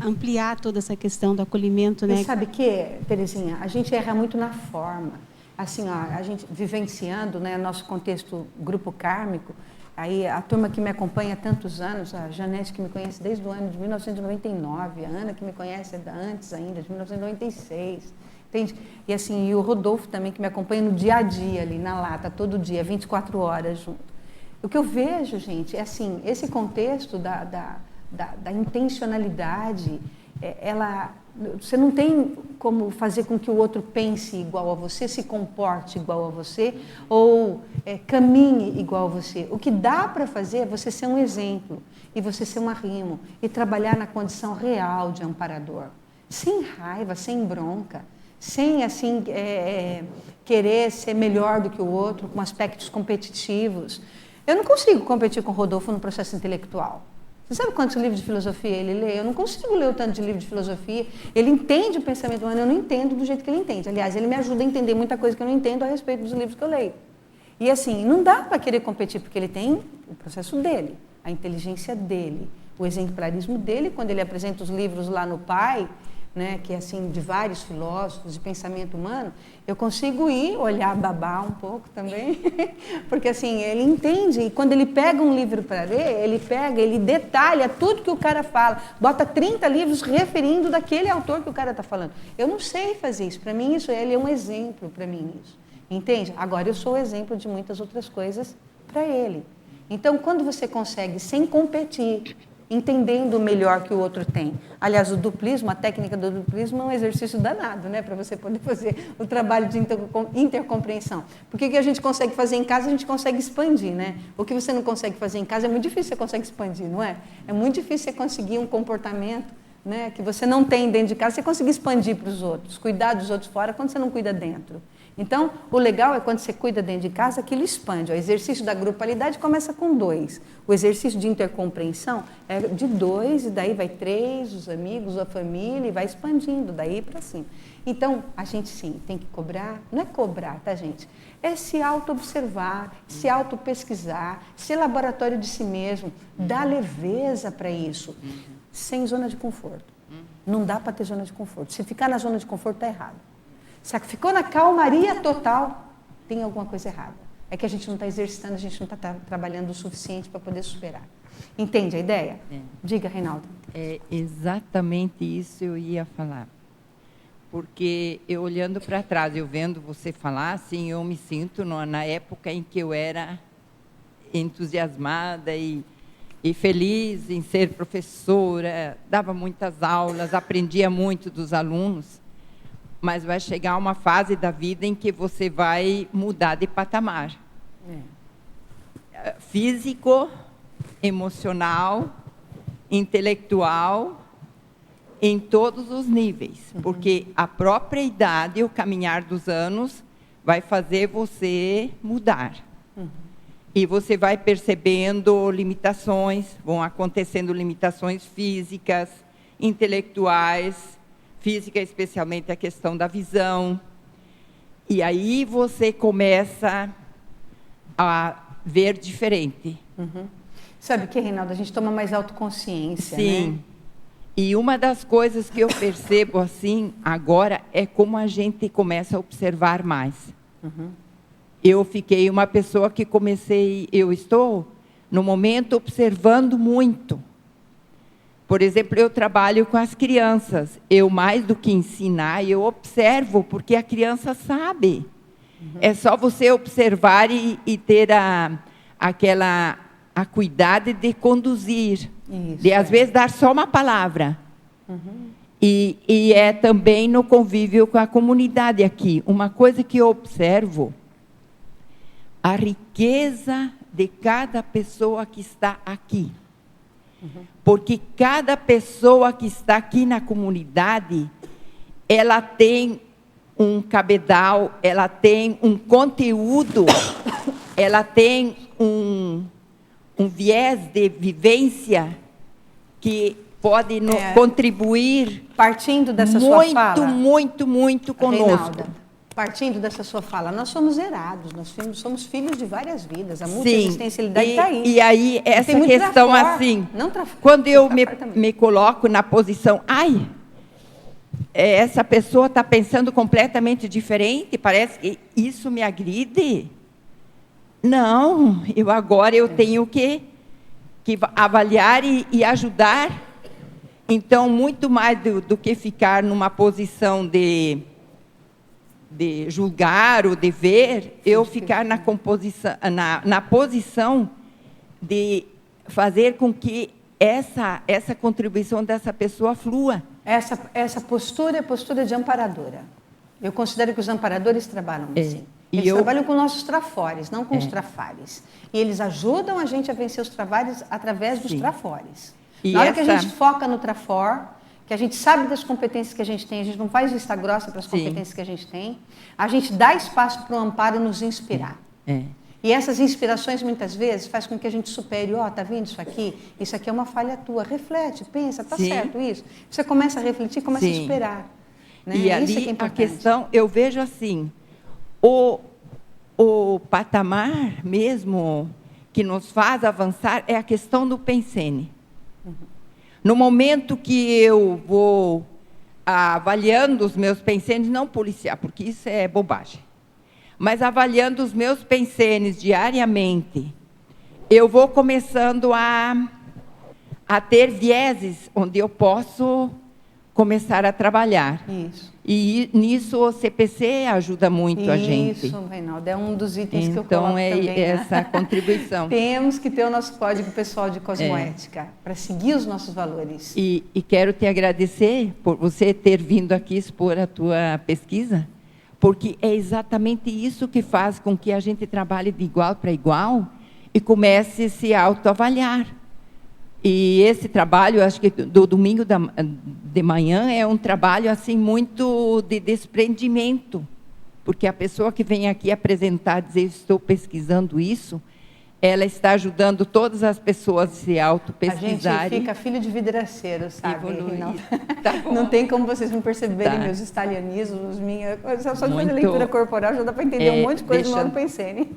Ampliar toda essa questão do acolhimento, né? E sabe que, Terezinha, a gente erra muito na forma. Assim, ó, a gente vivenciando, né, nosso contexto grupo kármico, aí a turma que me acompanha há tantos anos, a Janete que me conhece desde o ano de 1999, a Ana que me conhece antes ainda, de 1996, entende? E assim, e o Rodolfo também que me acompanha no dia a dia ali, na lata, todo dia, 24 horas junto. O que eu vejo, gente, é assim, esse contexto da intencionalidade, você não tem como fazer com que o outro pense igual a você, se comporte igual a você, ou caminhe igual a você. O que dá para fazer é você ser um exemplo, e você ser um arrimo, e trabalhar na condição real de amparador. Sem raiva, sem bronca, sem assim, querer ser melhor do que o outro, com aspectos competitivos. Eu não consigo competir com o Rodolfo no processo intelectual. Você sabe quantos livros de filosofia ele lê? Eu não consigo ler o tanto de livro de filosofia. Ele entende o pensamento humano, eu não entendo do jeito que ele entende. Aliás, ele me ajuda a entender muita coisa que eu não entendo a respeito dos livros que eu leio. E assim, não dá para querer competir, porque ele tem o processo dele, a inteligência dele, o exemplarismo dele, quando ele apresenta os livros lá no Pai, né, que é assim, de vários filósofos de pensamento humano, eu consigo olhar, babar um pouco também, porque assim, ele entende, e quando ele pega um livro para ler, ele detalha tudo que o cara fala, bota 30 livros referindo daquele autor que o cara está falando. Eu não sei fazer isso, para mim ele é um exemplo para mim isso, entende? Agora eu sou o exemplo de muitas outras coisas para ele. Então, quando você consegue, sem competir, entendendo o melhor que o outro tem. Aliás, o duplismo, a técnica do duplismo é um exercício danado, né, para você poder fazer o trabalho de intercompreensão. Porque o que a gente consegue fazer em casa, a gente consegue expandir, né? O que você não consegue fazer em casa é muito difícil você consegue expandir, não é? É muito difícil você conseguir um comportamento, né, que você não tem dentro de casa, você conseguir expandir para os outros, cuidar dos outros fora quando você não cuida dentro. Então, o legal é quando você cuida dentro de casa, aquilo expande. O exercício da grupalidade começa com 2. O exercício de intercompreensão é de 2, e daí vai 3, os amigos, a família, e vai expandindo daí para cima. Então, a gente sim, tem que cobrar, não é cobrar, tá, gente? É se auto-observar, se auto-pesquisar, ser laboratório de si mesmo, dar leveza para isso, sem zona de conforto. Não dá para ter zona de conforto. Se ficar na zona de conforto, está errado. Se ficou na calmaria total, tem alguma coisa errada. É que a gente não está exercitando, a gente não está trabalhando o suficiente para poder superar. Entende a ideia? Diga, Reinaldo. É exatamente isso eu ia falar. Porque eu olhando para trás, eu vendo você falar, assim, eu me sinto na época em que eu era entusiasmada e feliz em ser professora, dava muitas aulas, aprendia muito dos alunos, mas vai chegar uma fase da vida em que você vai mudar de patamar. Físico, emocional, intelectual, em todos os níveis, porque a própria idade, o caminhar dos anos, vai fazer você mudar. E você vai percebendo limitações, vão acontecendo limitações físicas, intelectuais, física especialmente a questão da visão. E aí você começa a ver diferente. Sabe o que, Reinaldo? A gente toma mais autoconsciência, Sim. né? E uma das coisas que eu percebo assim agora é como a gente começa a observar mais. Eu fiquei uma pessoa que eu estou, no momento, observando muito. Por exemplo, eu trabalho com as crianças. Eu, mais do que ensinar, eu observo, porque a criança sabe. É só você observar e ter a cuidado de conduzir. Isso, de, às vezes, dar só uma palavra. E é também no convívio com a comunidade aqui. Uma coisa que eu observo, a riqueza de cada pessoa que está aqui. Porque cada pessoa que está aqui na comunidade, ela tem um cabedal, ela tem um conteúdo, ela tem um viés de vivência que pode contribuir partindo dessa sua fala, muito conosco. Reinalda, partindo dessa sua fala, nós somos herados, nós somos filhos de várias vidas, a multi-existencialidade está aí. E aí, essa questão assim, quando eu me coloco na posição, essa pessoa está pensando completamente diferente, parece que isso me agride. Não, agora eu tenho que avaliar e ajudar. Então, muito mais do que ficar numa posição de julgar ou de ver, eu ficar na posição de fazer com que essa contribuição dessa pessoa flua. Essa postura é a postura de amparadora. Eu considero que os amparadores trabalham assim. Eles trabalham com nossos trafores, não com os trafares. E eles ajudam a gente a vencer os trafares através dos trafores. Na hora que a gente foca no trafor, que a gente sabe das competências que a gente tem, a gente não faz vista grossa para as competências que a gente tem, a gente dá espaço para o amparo nos inspirar. E essas inspirações, muitas vezes, faz com que a gente supere, tá vendo isso aqui? Isso aqui é uma falha tua. Reflete, pensa, tá certo isso? Você começa a refletir, começa a superar. Né? E ali, isso é a questão, eu vejo assim, o patamar mesmo que nos faz avançar é a questão do pensene. No momento que eu vou avaliando os meus pensenes, não policiar, porque isso é bobagem, mas avaliando os meus pensenes diariamente, eu vou começando a ter vieses onde eu posso começar a trabalhar. Isso. E nisso o CPC ajuda muito a gente. Isso, Reinaldo, é um dos itens que eu coloco também. Então, essa contribuição. Temos que ter o nosso código pessoal de cosmoética para seguir os nossos valores. E quero te agradecer por você ter vindo aqui expor a tua pesquisa, porque é exatamente isso que faz com que a gente trabalhe de igual para igual e comece a se autoavaliar. E esse trabalho, acho que do domingo de manhã, é um trabalho assim muito de desprendimento, porque a pessoa que vem aqui apresentar, dizer, estou pesquisando isso, ela está ajudando todas as pessoas a se autopesquisarem. A gente fica filho de vidraceiro, sabe, Reinaldo? Tá, não tem como vocês não perceberem meus italianismos, só de fazer leitura corporal já dá para entender um monte de coisa no modo pensene.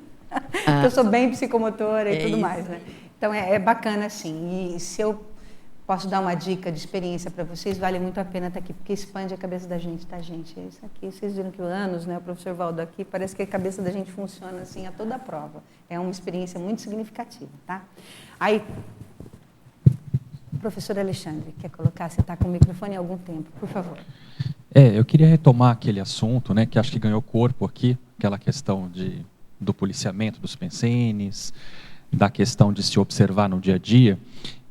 Eu sou bem psicomotora e tudo mais, né? Então, é bacana, assim. E se eu posso dar uma dica de experiência para vocês, vale muito a pena estar aqui, porque expande a cabeça da gente, tá, gente? Isso aqui, vocês viram que anos, né, o professor Valdo aqui, parece que a cabeça da gente funciona assim a toda a prova. É uma experiência muito significativa, tá? Aí, professor Alexandre, quer colocar? Você está com o microfone há algum tempo, por favor. Eu queria retomar aquele assunto, né, que acho que ganhou corpo aqui, aquela questão do policiamento dos pensenes, da questão de se observar no dia a dia,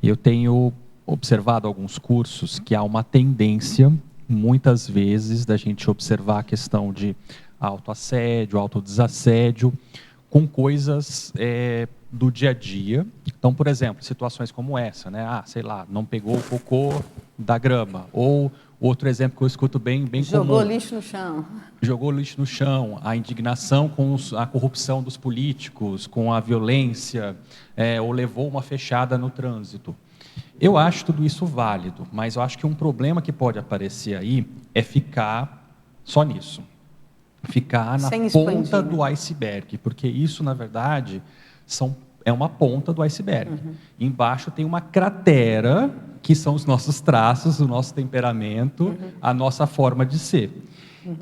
eu tenho observado alguns cursos que há uma tendência, muitas vezes, da gente observar a questão de autoassédio, autodesassédio, com coisas do dia a dia. Então, por exemplo, situações como essa, né? Sei lá, não pegou o cocô da grama. Ou outro exemplo que eu escuto bem comum. Jogou lixo no chão. Jogou lixo no chão. A indignação com a corrupção dos políticos, com a violência, ou levou uma fechada no trânsito. Eu acho tudo isso válido, mas eu acho que um problema que pode aparecer aí é ficar só nisso. Ficar na ponta do iceberg, porque isso, na verdade, é uma ponta do iceberg. Embaixo tem uma cratera, que são os nossos traços, o nosso temperamento, a nossa forma de ser.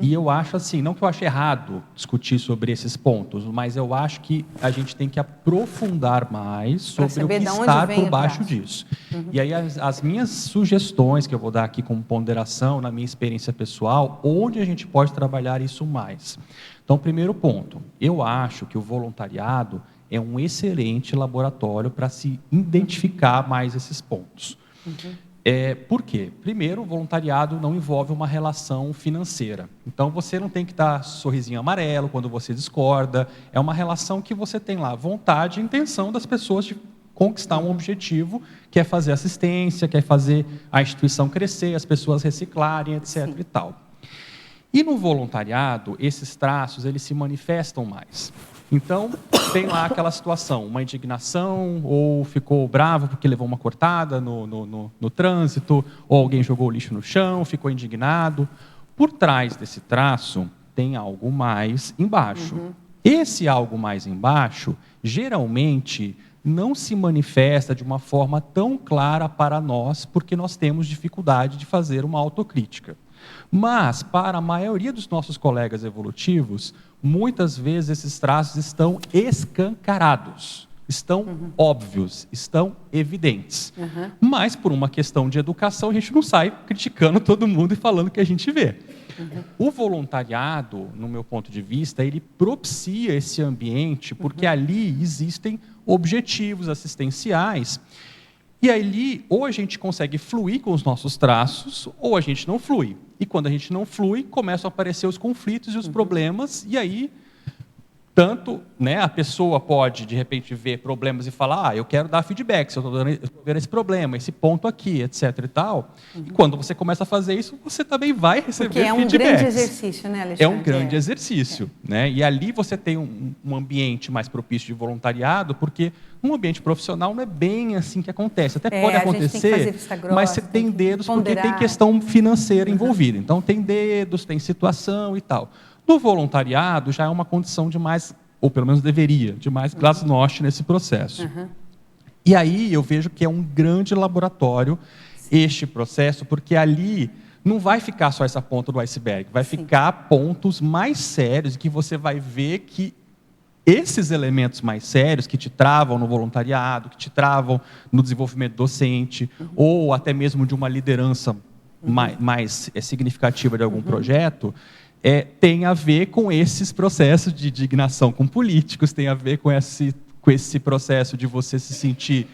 E eu acho assim, não que eu ache errado discutir sobre esses pontos, mas eu acho que a gente tem que aprofundar mais sobre o que está por baixo disso. E aí as minhas sugestões que eu vou dar aqui como ponderação na minha experiência pessoal, onde a gente pode trabalhar isso mais. Então, primeiro ponto, eu acho que o voluntariado é um excelente laboratório para se identificar mais esses pontos. Por quê? Primeiro, o voluntariado não envolve uma relação financeira. Então, você não tem que estar sorrisinho amarelo quando você discorda. É uma relação que você tem lá vontade e intenção das pessoas de conquistar um objetivo, que é fazer assistência, que é fazer a instituição crescer, as pessoas reciclarem, etc. e tal. E no voluntariado, esses traços eles se manifestam mais. Então, tem lá aquela situação, uma indignação, ou ficou bravo porque levou uma cortada no trânsito, ou alguém jogou o lixo no chão, ficou indignado. Por trás desse traço, tem algo mais embaixo. Esse algo mais embaixo, geralmente, não se manifesta de uma forma tão clara para nós, porque nós temos dificuldade de fazer uma autocrítica. Mas, para a maioria dos nossos colegas evolutivos, muitas vezes esses traços estão escancarados, estão óbvios, estão evidentes. Mas, por uma questão de educação, a gente não sai criticando todo mundo e falando o que a gente vê. O voluntariado, no meu ponto de vista, ele propicia esse ambiente, porque ali existem objetivos assistenciais. E ali, ou a gente consegue fluir com os nossos traços, ou a gente não flui. E quando a gente não flui, começam a aparecer os conflitos e os problemas, e aí, tanto a pessoa pode, de repente, ver problemas e falar, eu quero dar feedback, se eu estou vendo esse problema, esse ponto aqui, etc. e tal. E quando você começa a fazer isso, você também vai receber feedbacks. Porque é um grande exercício, né, Alexandre? É um grande exercício. Né? E ali você tem um ambiente mais propício de voluntariado, porque um ambiente profissional não é bem assim que acontece. Até pode acontecer, mas você tem dedos, porque tem questão financeira envolvida. Então, tem dedos, tem situação e tal. No voluntariado, já é uma condição de mais, ou pelo menos deveria, de mais glasnost nesse processo. E aí eu vejo que é um grande laboratório este processo, porque ali não vai ficar só essa ponta do iceberg, vai ficar pontos mais sérios, que você vai ver que esses elementos mais sérios que te travam no voluntariado, que te travam no desenvolvimento docente, ou até mesmo de uma liderança mais significativa de algum projeto, tem a ver com esses processos de indignação com políticos, tem a ver com esse processo de você se sentir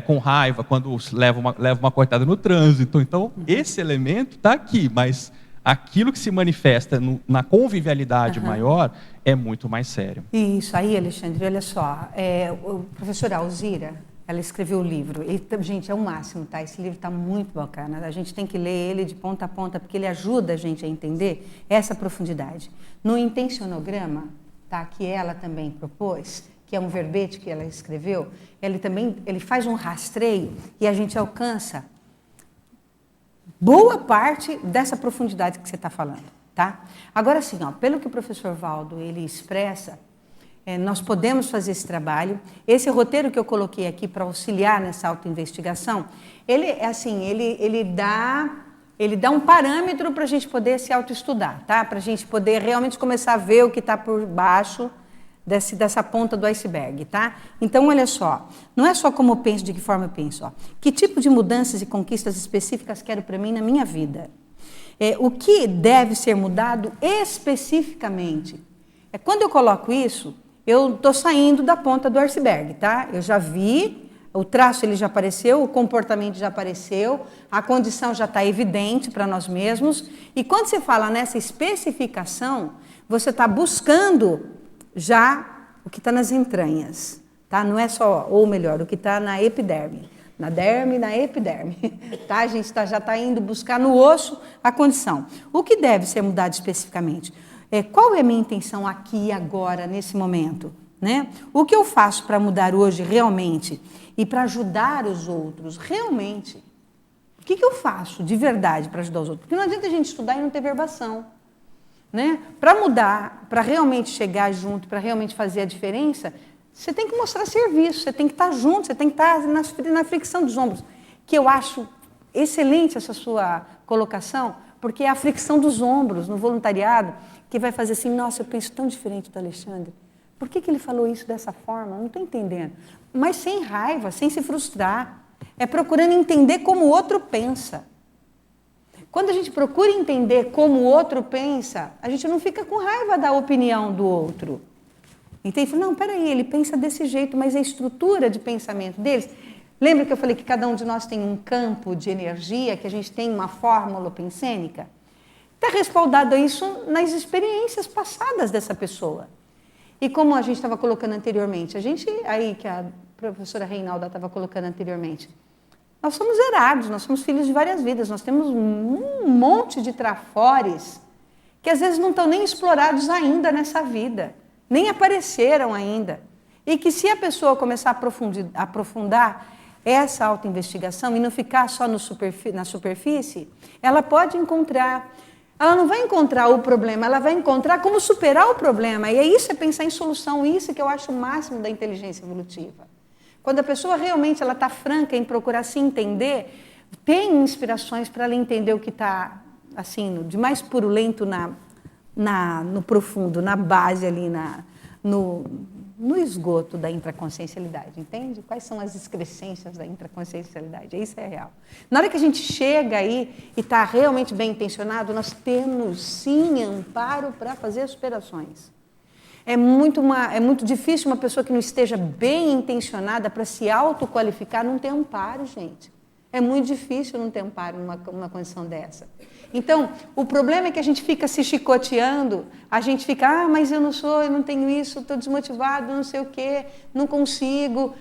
com raiva quando leva uma cortada no trânsito. Então, esse elemento está aqui, mas aquilo que se manifesta na convivialidade maior é muito mais sério. Isso aí, Alexandre, olha só, o professor Alzira, ela escreveu o livro. Gente, é o máximo, tá? Esse livro está muito bacana. A gente tem que ler ele de ponta a ponta, porque ele ajuda a gente a entender essa profundidade. No intencionograma, tá? Que ela também propôs, que é um verbete que ela escreveu, ele faz um rastreio e a gente alcança boa parte dessa profundidade que você está falando, tá? Agora, assim, pelo que o professor Valdo ele expressa, nós podemos fazer esse trabalho. Esse roteiro que eu coloquei aqui para auxiliar nessa autoinvestigação, ele dá um parâmetro para a gente poder se autoestudar, tá? Para a gente poder realmente começar a ver o que está por baixo dessa ponta do iceberg, tá? Então, olha só, não é só como eu penso, de que forma eu penso. Que tipo de mudanças e conquistas específicas quero para mim na minha vida? O que deve ser mudado especificamente? Quando eu coloco isso, eu estou saindo da ponta do iceberg, tá? Eu já vi, o traço ele já apareceu, o comportamento já apareceu, a condição já está evidente para nós mesmos. E quando você fala nessa especificação, você está buscando já o que está nas entranhas, tá? Não é só, ou melhor, o que está na epiderme. Na derme, na epiderme, tá? A gente já está indo buscar no osso a condição. O que deve ser mudado especificamente? Qual é a minha intenção aqui e agora, nesse momento? Né? O que eu faço para mudar hoje realmente e para ajudar os outros realmente? O que eu faço de verdade para ajudar os outros? Porque não adianta a gente estudar e não ter verbação. Né? Para mudar, para realmente chegar junto, para realmente fazer a diferença, você tem que mostrar serviço, você tem que estar junto, você tem que estar na fricção dos ombros. Que eu acho excelente essa sua colocação, porque é a fricção dos ombros no voluntariado que vai fazer assim, nossa, eu penso tão diferente do Alexandre. Por que ele falou isso dessa forma? Não estou entendendo. Mas sem raiva, sem se frustrar. É procurando entender como o outro pensa. Quando a gente procura entender como o outro pensa, a gente não fica com raiva da opinião do outro. Entende? Não, peraí, ele pensa desse jeito, mas a estrutura de pensamento deles... Lembra que eu falei que cada um de nós tem um campo de energia, que a gente tem uma fórmula pensênica? Está respaldado isso nas experiências passadas dessa pessoa. E como a gente estava colocando anteriormente, a gente, aí que a professora Reinalda estava colocando anteriormente, nós somos herados, nós somos filhos de várias vidas, nós temos um monte de trafores que às vezes não estão nem explorados ainda nessa vida, nem apareceram ainda. E que se a pessoa começar a aprofundar essa autoinvestigação e não ficar só na superfície, ela pode encontrar... Ela não vai encontrar o problema, ela vai encontrar como superar o problema. E isso é pensar em solução, isso que eu acho o máximo da inteligência evolutiva. Quando a pessoa realmente está franca em procurar se entender, tem inspirações para ela entender o que está assim, de mais purulento no profundo, na base ali, no esgoto da intraconsciencialidade, entende? Quais são as excrescências da intraconsciencialidade? Isso é real. Na hora que a gente chega aí e está realmente bem intencionado, nós temos sim amparo para fazer as superações. É muito difícil uma pessoa que não esteja bem intencionada para se autoqualificar não ter amparo, gente. É muito difícil não ter amparo numa condição dessa. Então, o problema é que a gente fica se chicoteando, a gente fica, mas eu não sou, eu não tenho isso, estou desmotivado, não sei o quê, não consigo,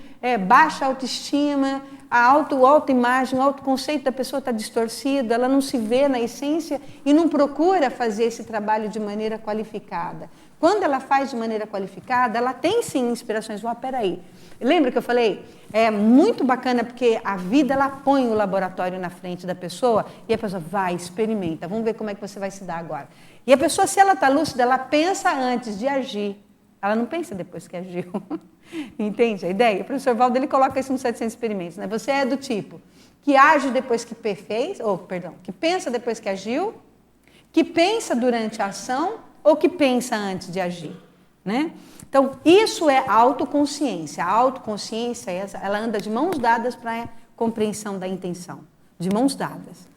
baixa autoestima, a autoimagem, o autoconceito da pessoa está distorcido, ela não se vê na essência e não procura fazer esse trabalho de maneira qualificada. Quando ela faz de maneira qualificada, ela tem sim inspirações. Peraí, lembra que eu falei? É muito bacana porque a vida ela põe o laboratório na frente da pessoa e a pessoa vai, experimenta, vamos ver como é que você vai se dar agora. E a pessoa, se ela está lúcida, ela pensa antes de agir. Ela não pensa depois que agiu. Entende a ideia? O professor Valdo ele coloca isso nos 700 experimentos. Né? Você é do tipo que age depois que fez, que pensa depois que agiu, que pensa durante a ação ou que pensa antes de agir, né? Então, isso é autoconsciência. A autoconsciência, ela anda de mãos dadas para a compreensão da intenção. De mãos dadas,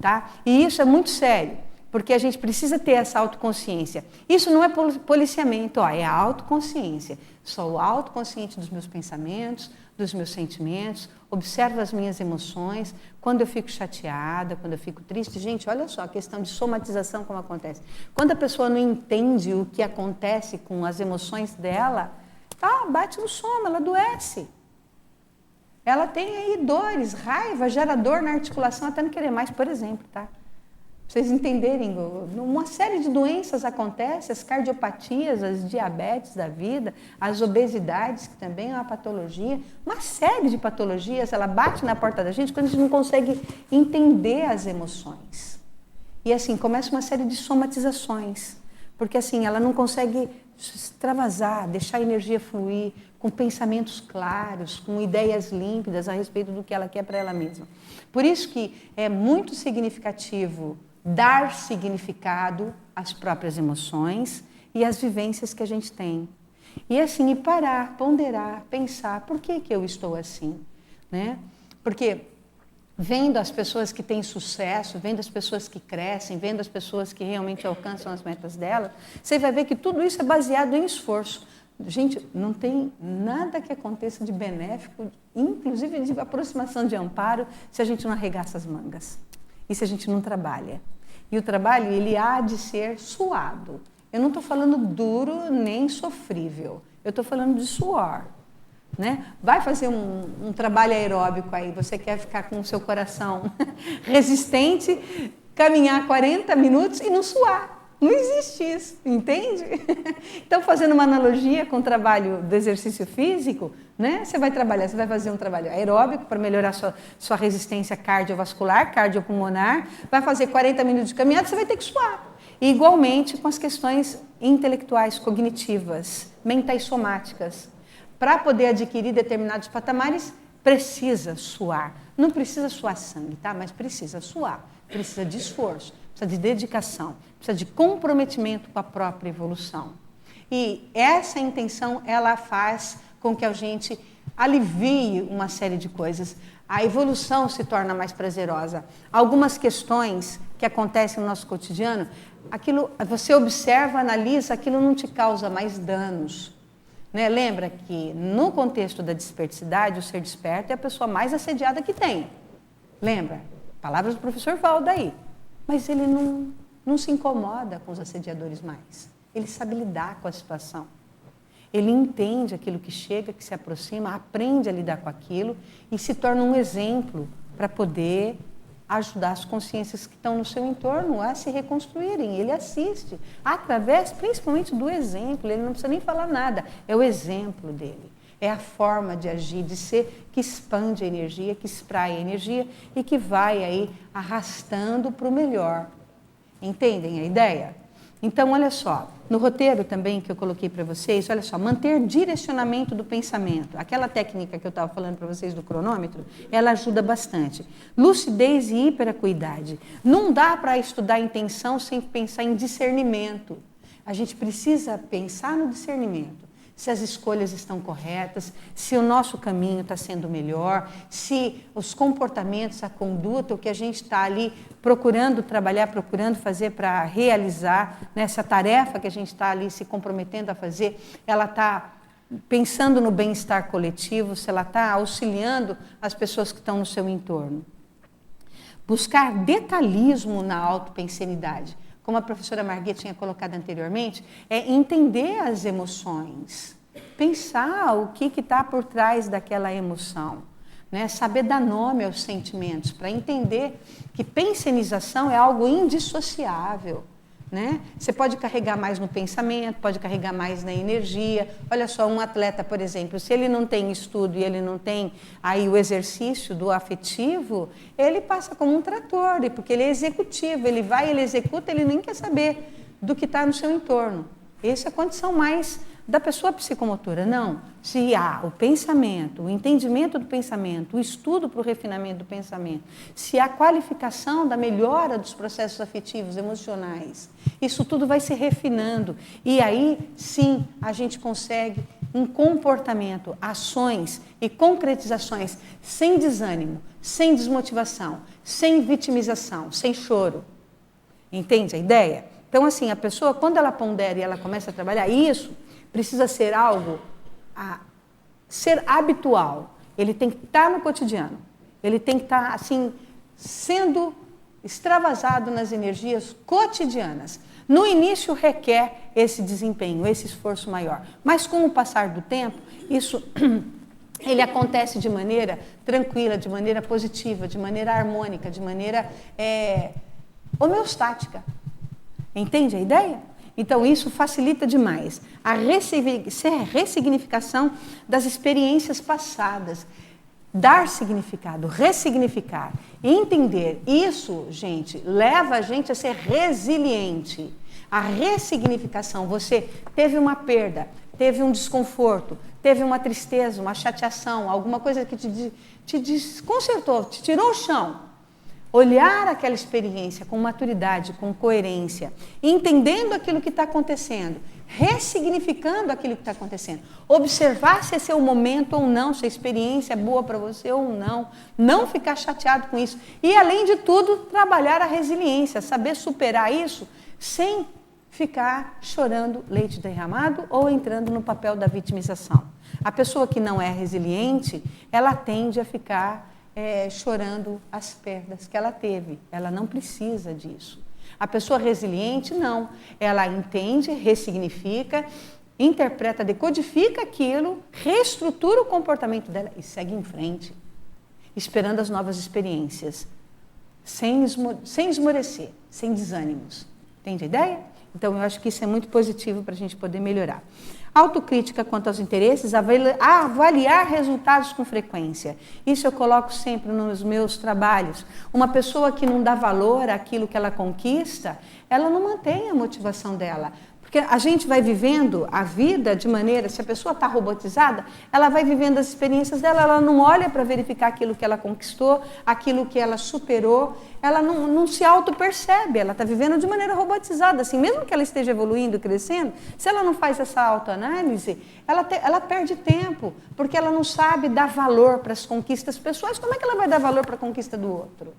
tá? E isso é muito sério, porque a gente precisa ter essa autoconsciência. Isso não é policiamento, é a autoconsciência. Sou autoconsciente dos meus pensamentos, dos meus sentimentos, observo as minhas emoções, quando eu fico chateada, quando eu fico triste. Gente, olha só a questão de somatização como acontece. Quando a pessoa não entende o que acontece com as emoções dela, bate no soma, ela adoece. Ela tem aí dores, raiva, gera dor na articulação, até não querer mais, por exemplo, tá? Pra vocês entenderem, uma série de doenças acontecem, as cardiopatias, as diabetes da vida, as obesidades, que também é uma patologia, uma série de patologias, ela bate na porta da gente quando a gente não consegue entender as emoções. E assim, começa uma série de somatizações, porque assim, ela não consegue extravasar, deixar a energia fluir, com pensamentos claros, com ideias límpidas a respeito do que ela quer para ela mesma. Por isso que é muito significativo dar significado às próprias emoções e às vivências que a gente tem. E assim, parar, ponderar, pensar, por que eu estou assim? Né? Porque vendo as pessoas que têm sucesso, vendo as pessoas que crescem, vendo as pessoas que realmente alcançam as metas delas, você vai ver que tudo isso é baseado em esforço. Gente, não tem nada que aconteça de benéfico, inclusive de aproximação de amparo, se a gente não arregaça as mangas. E se a gente não trabalha. E o trabalho, ele há de ser suado. Eu não estou falando duro nem sofrível. Eu estou falando de suor. Né? Vai fazer um trabalho aeróbico aí, você quer ficar com o seu coração resistente, caminhar 40 minutos e não suar. Não existe isso, entende? Então, fazendo uma analogia com o trabalho do exercício físico, né? Você vai trabalhar, você vai fazer um trabalho aeróbico para melhorar sua resistência cardiovascular, cardiopulmonar, vai fazer 40 minutos de caminhada, você vai ter que suar. E, igualmente com as questões intelectuais, cognitivas, mentais somáticas. Para poder adquirir determinados patamares, precisa suar. Não precisa suar sangue, tá? Mas precisa suar, precisa de esforço, precisa de dedicação, precisa de comprometimento com a própria evolução. E essa intenção, ela faz com que a gente alivie uma série de coisas. A evolução se torna mais prazerosa. Algumas questões que acontecem no nosso cotidiano, aquilo, você observa, analisa, aquilo não te causa mais danos. Né? Lembra que no contexto da desperticidade, o ser desperto é a pessoa mais assediada que tem. Lembra? Palavras do professor Valdaí. Mas ele não se incomoda com os assediadores mais. Ele sabe lidar com a situação. Ele entende aquilo que chega, que se aproxima, aprende a lidar com aquilo e se torna um exemplo para poder ajudar as consciências que estão no seu entorno a se reconstruírem. Ele assiste, através principalmente do exemplo, ele não precisa nem falar nada, é o exemplo dele. É a forma de agir, de ser, que expande a energia, que espraia a energia e que vai aí arrastando para o melhor. Entendem a ideia? Então, olha só, no roteiro também que eu coloquei para vocês, olha só, manter direcionamento do pensamento. Aquela técnica que eu estava falando para vocês do cronômetro, ela ajuda bastante. Lucidez e hiperacuidade. Não dá para estudar intenção sem pensar em discernimento. A gente precisa pensar no discernimento. Se as escolhas estão corretas, se o nosso caminho está sendo melhor, se os comportamentos, a conduta, o que a gente está ali procurando trabalhar, procurando fazer para realizar, né, essa tarefa que a gente está ali se comprometendo a fazer, ela está pensando no bem-estar coletivo, se ela está auxiliando as pessoas que estão no seu entorno. Buscar detalhismo na autopensenidade. Como a professora Marguerite tinha colocado anteriormente, é entender as emoções, pensar o que está por trás daquela emoção, né? Saber dar nome aos sentimentos, para entender que pensenização é algo indissociável. Né? Você pode carregar mais no pensamento, pode carregar mais na energia. Olha só, um atleta, por exemplo, se ele não tem estudo e ele não tem aí o exercício do afetivo, ele passa como um trator, porque ele é executivo, ele vai, ele executa, ele nem quer saber do que está no seu entorno. Essa é a condição mais da pessoa psicomotora. Não, se há o pensamento, o entendimento do pensamento, o estudo para o refinamento do pensamento, se há qualificação da melhora dos processos afetivos, emocionais, isso tudo vai se refinando. E aí, sim, a gente consegue um comportamento, ações e concretizações sem desânimo, sem desmotivação, sem vitimização, sem choro. Entende a ideia? Então, assim, a pessoa, quando ela pondera e ela começa a trabalhar isso, precisa ser algo ser habitual. Ele tem que estar no cotidiano. Ele tem que estar, assim, sendo extravasado nas energias cotidianas. No início requer esse desempenho, esse esforço maior. Mas com o passar do tempo, isso ele acontece de maneira tranquila, de maneira positiva, de maneira harmônica, de maneira homeostática. Entende a ideia? Então, isso facilita demais a ressignificação das experiências passadas. Dar significado, ressignificar, entender. Isso, gente, leva a gente a ser resiliente. A ressignificação, você teve uma perda, teve um desconforto, teve uma tristeza, uma chateação, alguma coisa que te desconcertou, te tirou o chão. Olhar aquela experiência com maturidade, com coerência, entendendo aquilo que está acontecendo, ressignificando aquilo que está acontecendo, observar se esse é o momento ou não, se a experiência é boa para você ou não ficar chateado com isso. E, além de tudo, trabalhar a resiliência, saber superar isso sem ficar chorando leite derramado ou entrando no papel da vitimização. A pessoa que não é resiliente, ela tende a ficar chorando as perdas que ela teve. Ela não precisa disso. A pessoa resiliente, não. Ela entende, ressignifica, interpreta, decodifica aquilo, reestrutura o comportamento dela e segue em frente, esperando as novas experiências, sem esmorecer, sem desânimos. Entende a ideia? Então, eu acho que isso é muito positivo para a gente poder melhorar. Autocrítica quanto aos interesses, avaliar resultados com frequência. Isso eu coloco sempre nos meus trabalhos. Uma pessoa que não dá valor àquilo que ela conquista, ela não mantém a motivação dela. Porque a gente vai vivendo a vida de maneira, se a pessoa está robotizada, ela vai vivendo as experiências dela, ela não olha para verificar aquilo que ela conquistou, aquilo que ela superou, ela não se auto-percebe, ela está vivendo de maneira robotizada, assim, mesmo que ela esteja evoluindo, crescendo, se ela não faz essa autoanálise, ela perde tempo, porque ela não sabe dar valor para as conquistas pessoais. Como é que ela vai dar valor para a conquista do outro?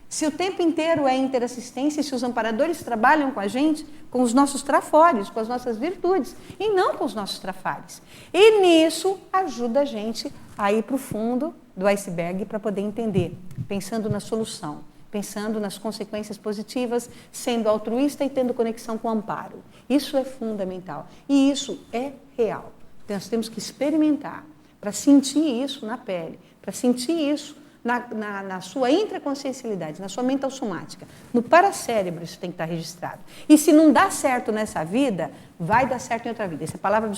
Se o tempo inteiro é interassistência, se os amparadores trabalham com a gente, com os nossos trafores, com as nossas virtudes, e não com os nossos trafares. E nisso ajuda a gente a ir para o fundo do iceberg para poder entender, pensando na solução, pensando nas consequências positivas, sendo altruísta e tendo conexão com o amparo. Isso é fundamental. E isso é real. Então, nós temos que experimentar para sentir isso na pele, para sentir isso na sua intraconsciencialidade, na sua mental somática. No paracérebro isso tem que estar registrado. E se não dá certo nessa vida, vai dar certo em outra vida. Essa é palavras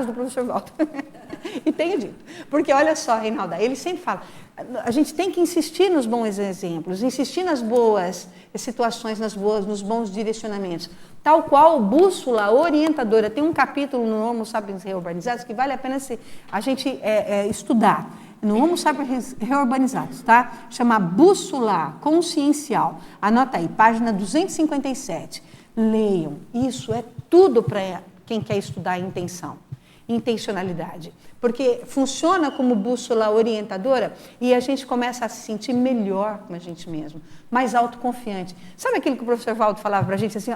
do professor Walter. E tenho dito. Porque olha só, Reinalda, ele sempre fala, a gente tem que insistir nos bons exemplos, insistir nas boas situações, nos bons direcionamentos. Tal qual bússola orientadora. Tem um capítulo no Homo Sapiens Reurbanizados que vale a pena a gente estudar. No Homo Sapiens Reurbanizados, tá? Chama Bússola Consciencial. Anota aí, página 257. Leiam. Isso é tudo para quem quer estudar a intencionalidade. Porque funciona como bússola orientadora e a gente começa a se sentir melhor com a gente mesmo, mais autoconfiante. Sabe aquilo que o professor Valdo falava para a gente assim?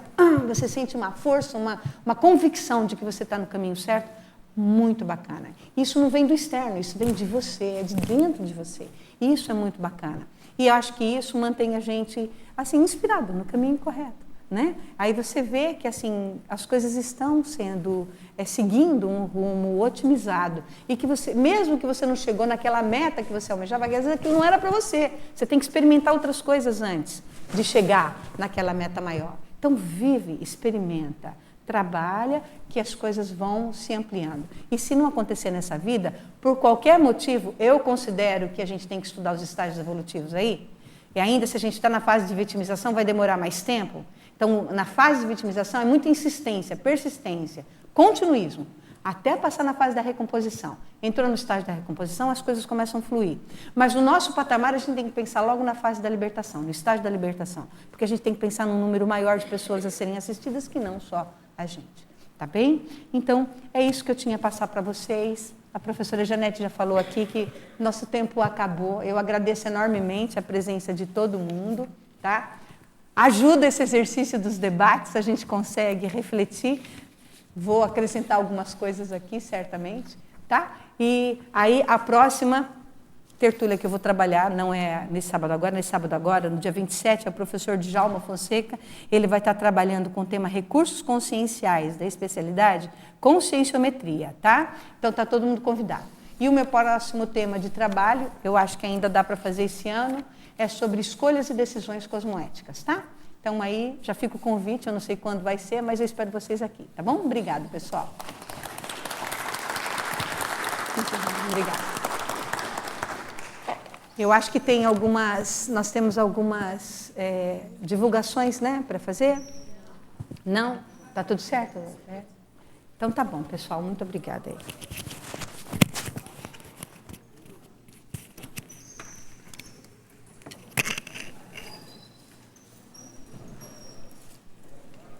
Você sente uma força, uma convicção de que você está no caminho certo? Muito bacana. Isso não vem do externo, isso vem de você, é de dentro de você. Isso é muito bacana. E eu acho que isso mantém a gente assim inspirado no caminho correto, né? Aí você vê que assim as coisas estão sendo seguindo um rumo otimizado e que você, mesmo que você não chegou naquela meta que você almejava, às vezes aquilo não era para você. Você tem que experimentar outras coisas antes de chegar naquela meta maior. Então vive, experimenta, trabalha, que as coisas vão se ampliando. E se não acontecer nessa vida, por qualquer motivo, eu considero que a gente tem que estudar os estágios evolutivos aí, e ainda se a gente está na fase de vitimização, vai demorar mais tempo. Então, na fase de vitimização, é muita insistência, persistência, continuismo, até passar na fase da recomposição. Entrou no estágio da recomposição, as coisas começam a fluir. Mas no nosso patamar, a gente tem que pensar logo na fase da libertação, no estágio da libertação, porque a gente tem que pensar num número maior de pessoas a serem assistidas que não só a gente, tá bem? Então, é isso que eu tinha a passar para vocês. A professora Janete já falou aqui que nosso tempo acabou. Eu agradeço enormemente a presença de todo mundo, tá? Ajuda esse exercício dos debates, a gente consegue refletir. Vou acrescentar algumas coisas aqui, certamente, tá? E aí, a próxima tertúlia que eu vou trabalhar, não é nesse sábado agora, no dia 27, é o professor Djalma Fonseca. Ele vai estar trabalhando com o tema Recursos Conscienciais da especialidade Conscienciometria, tá? Então, está todo mundo convidado. E o meu próximo tema de trabalho, eu acho que ainda dá para fazer esse ano, é sobre escolhas e decisões cosmoéticas, tá? Então, aí, já fica o convite, eu não sei quando vai ser, mas eu espero vocês aqui, tá bom? Obrigado, pessoal. Obrigada. Eu acho que tem nós temos algumas divulgações, né, para fazer? Não? Tá tudo certo? Então tá bom, pessoal, muito obrigada aí.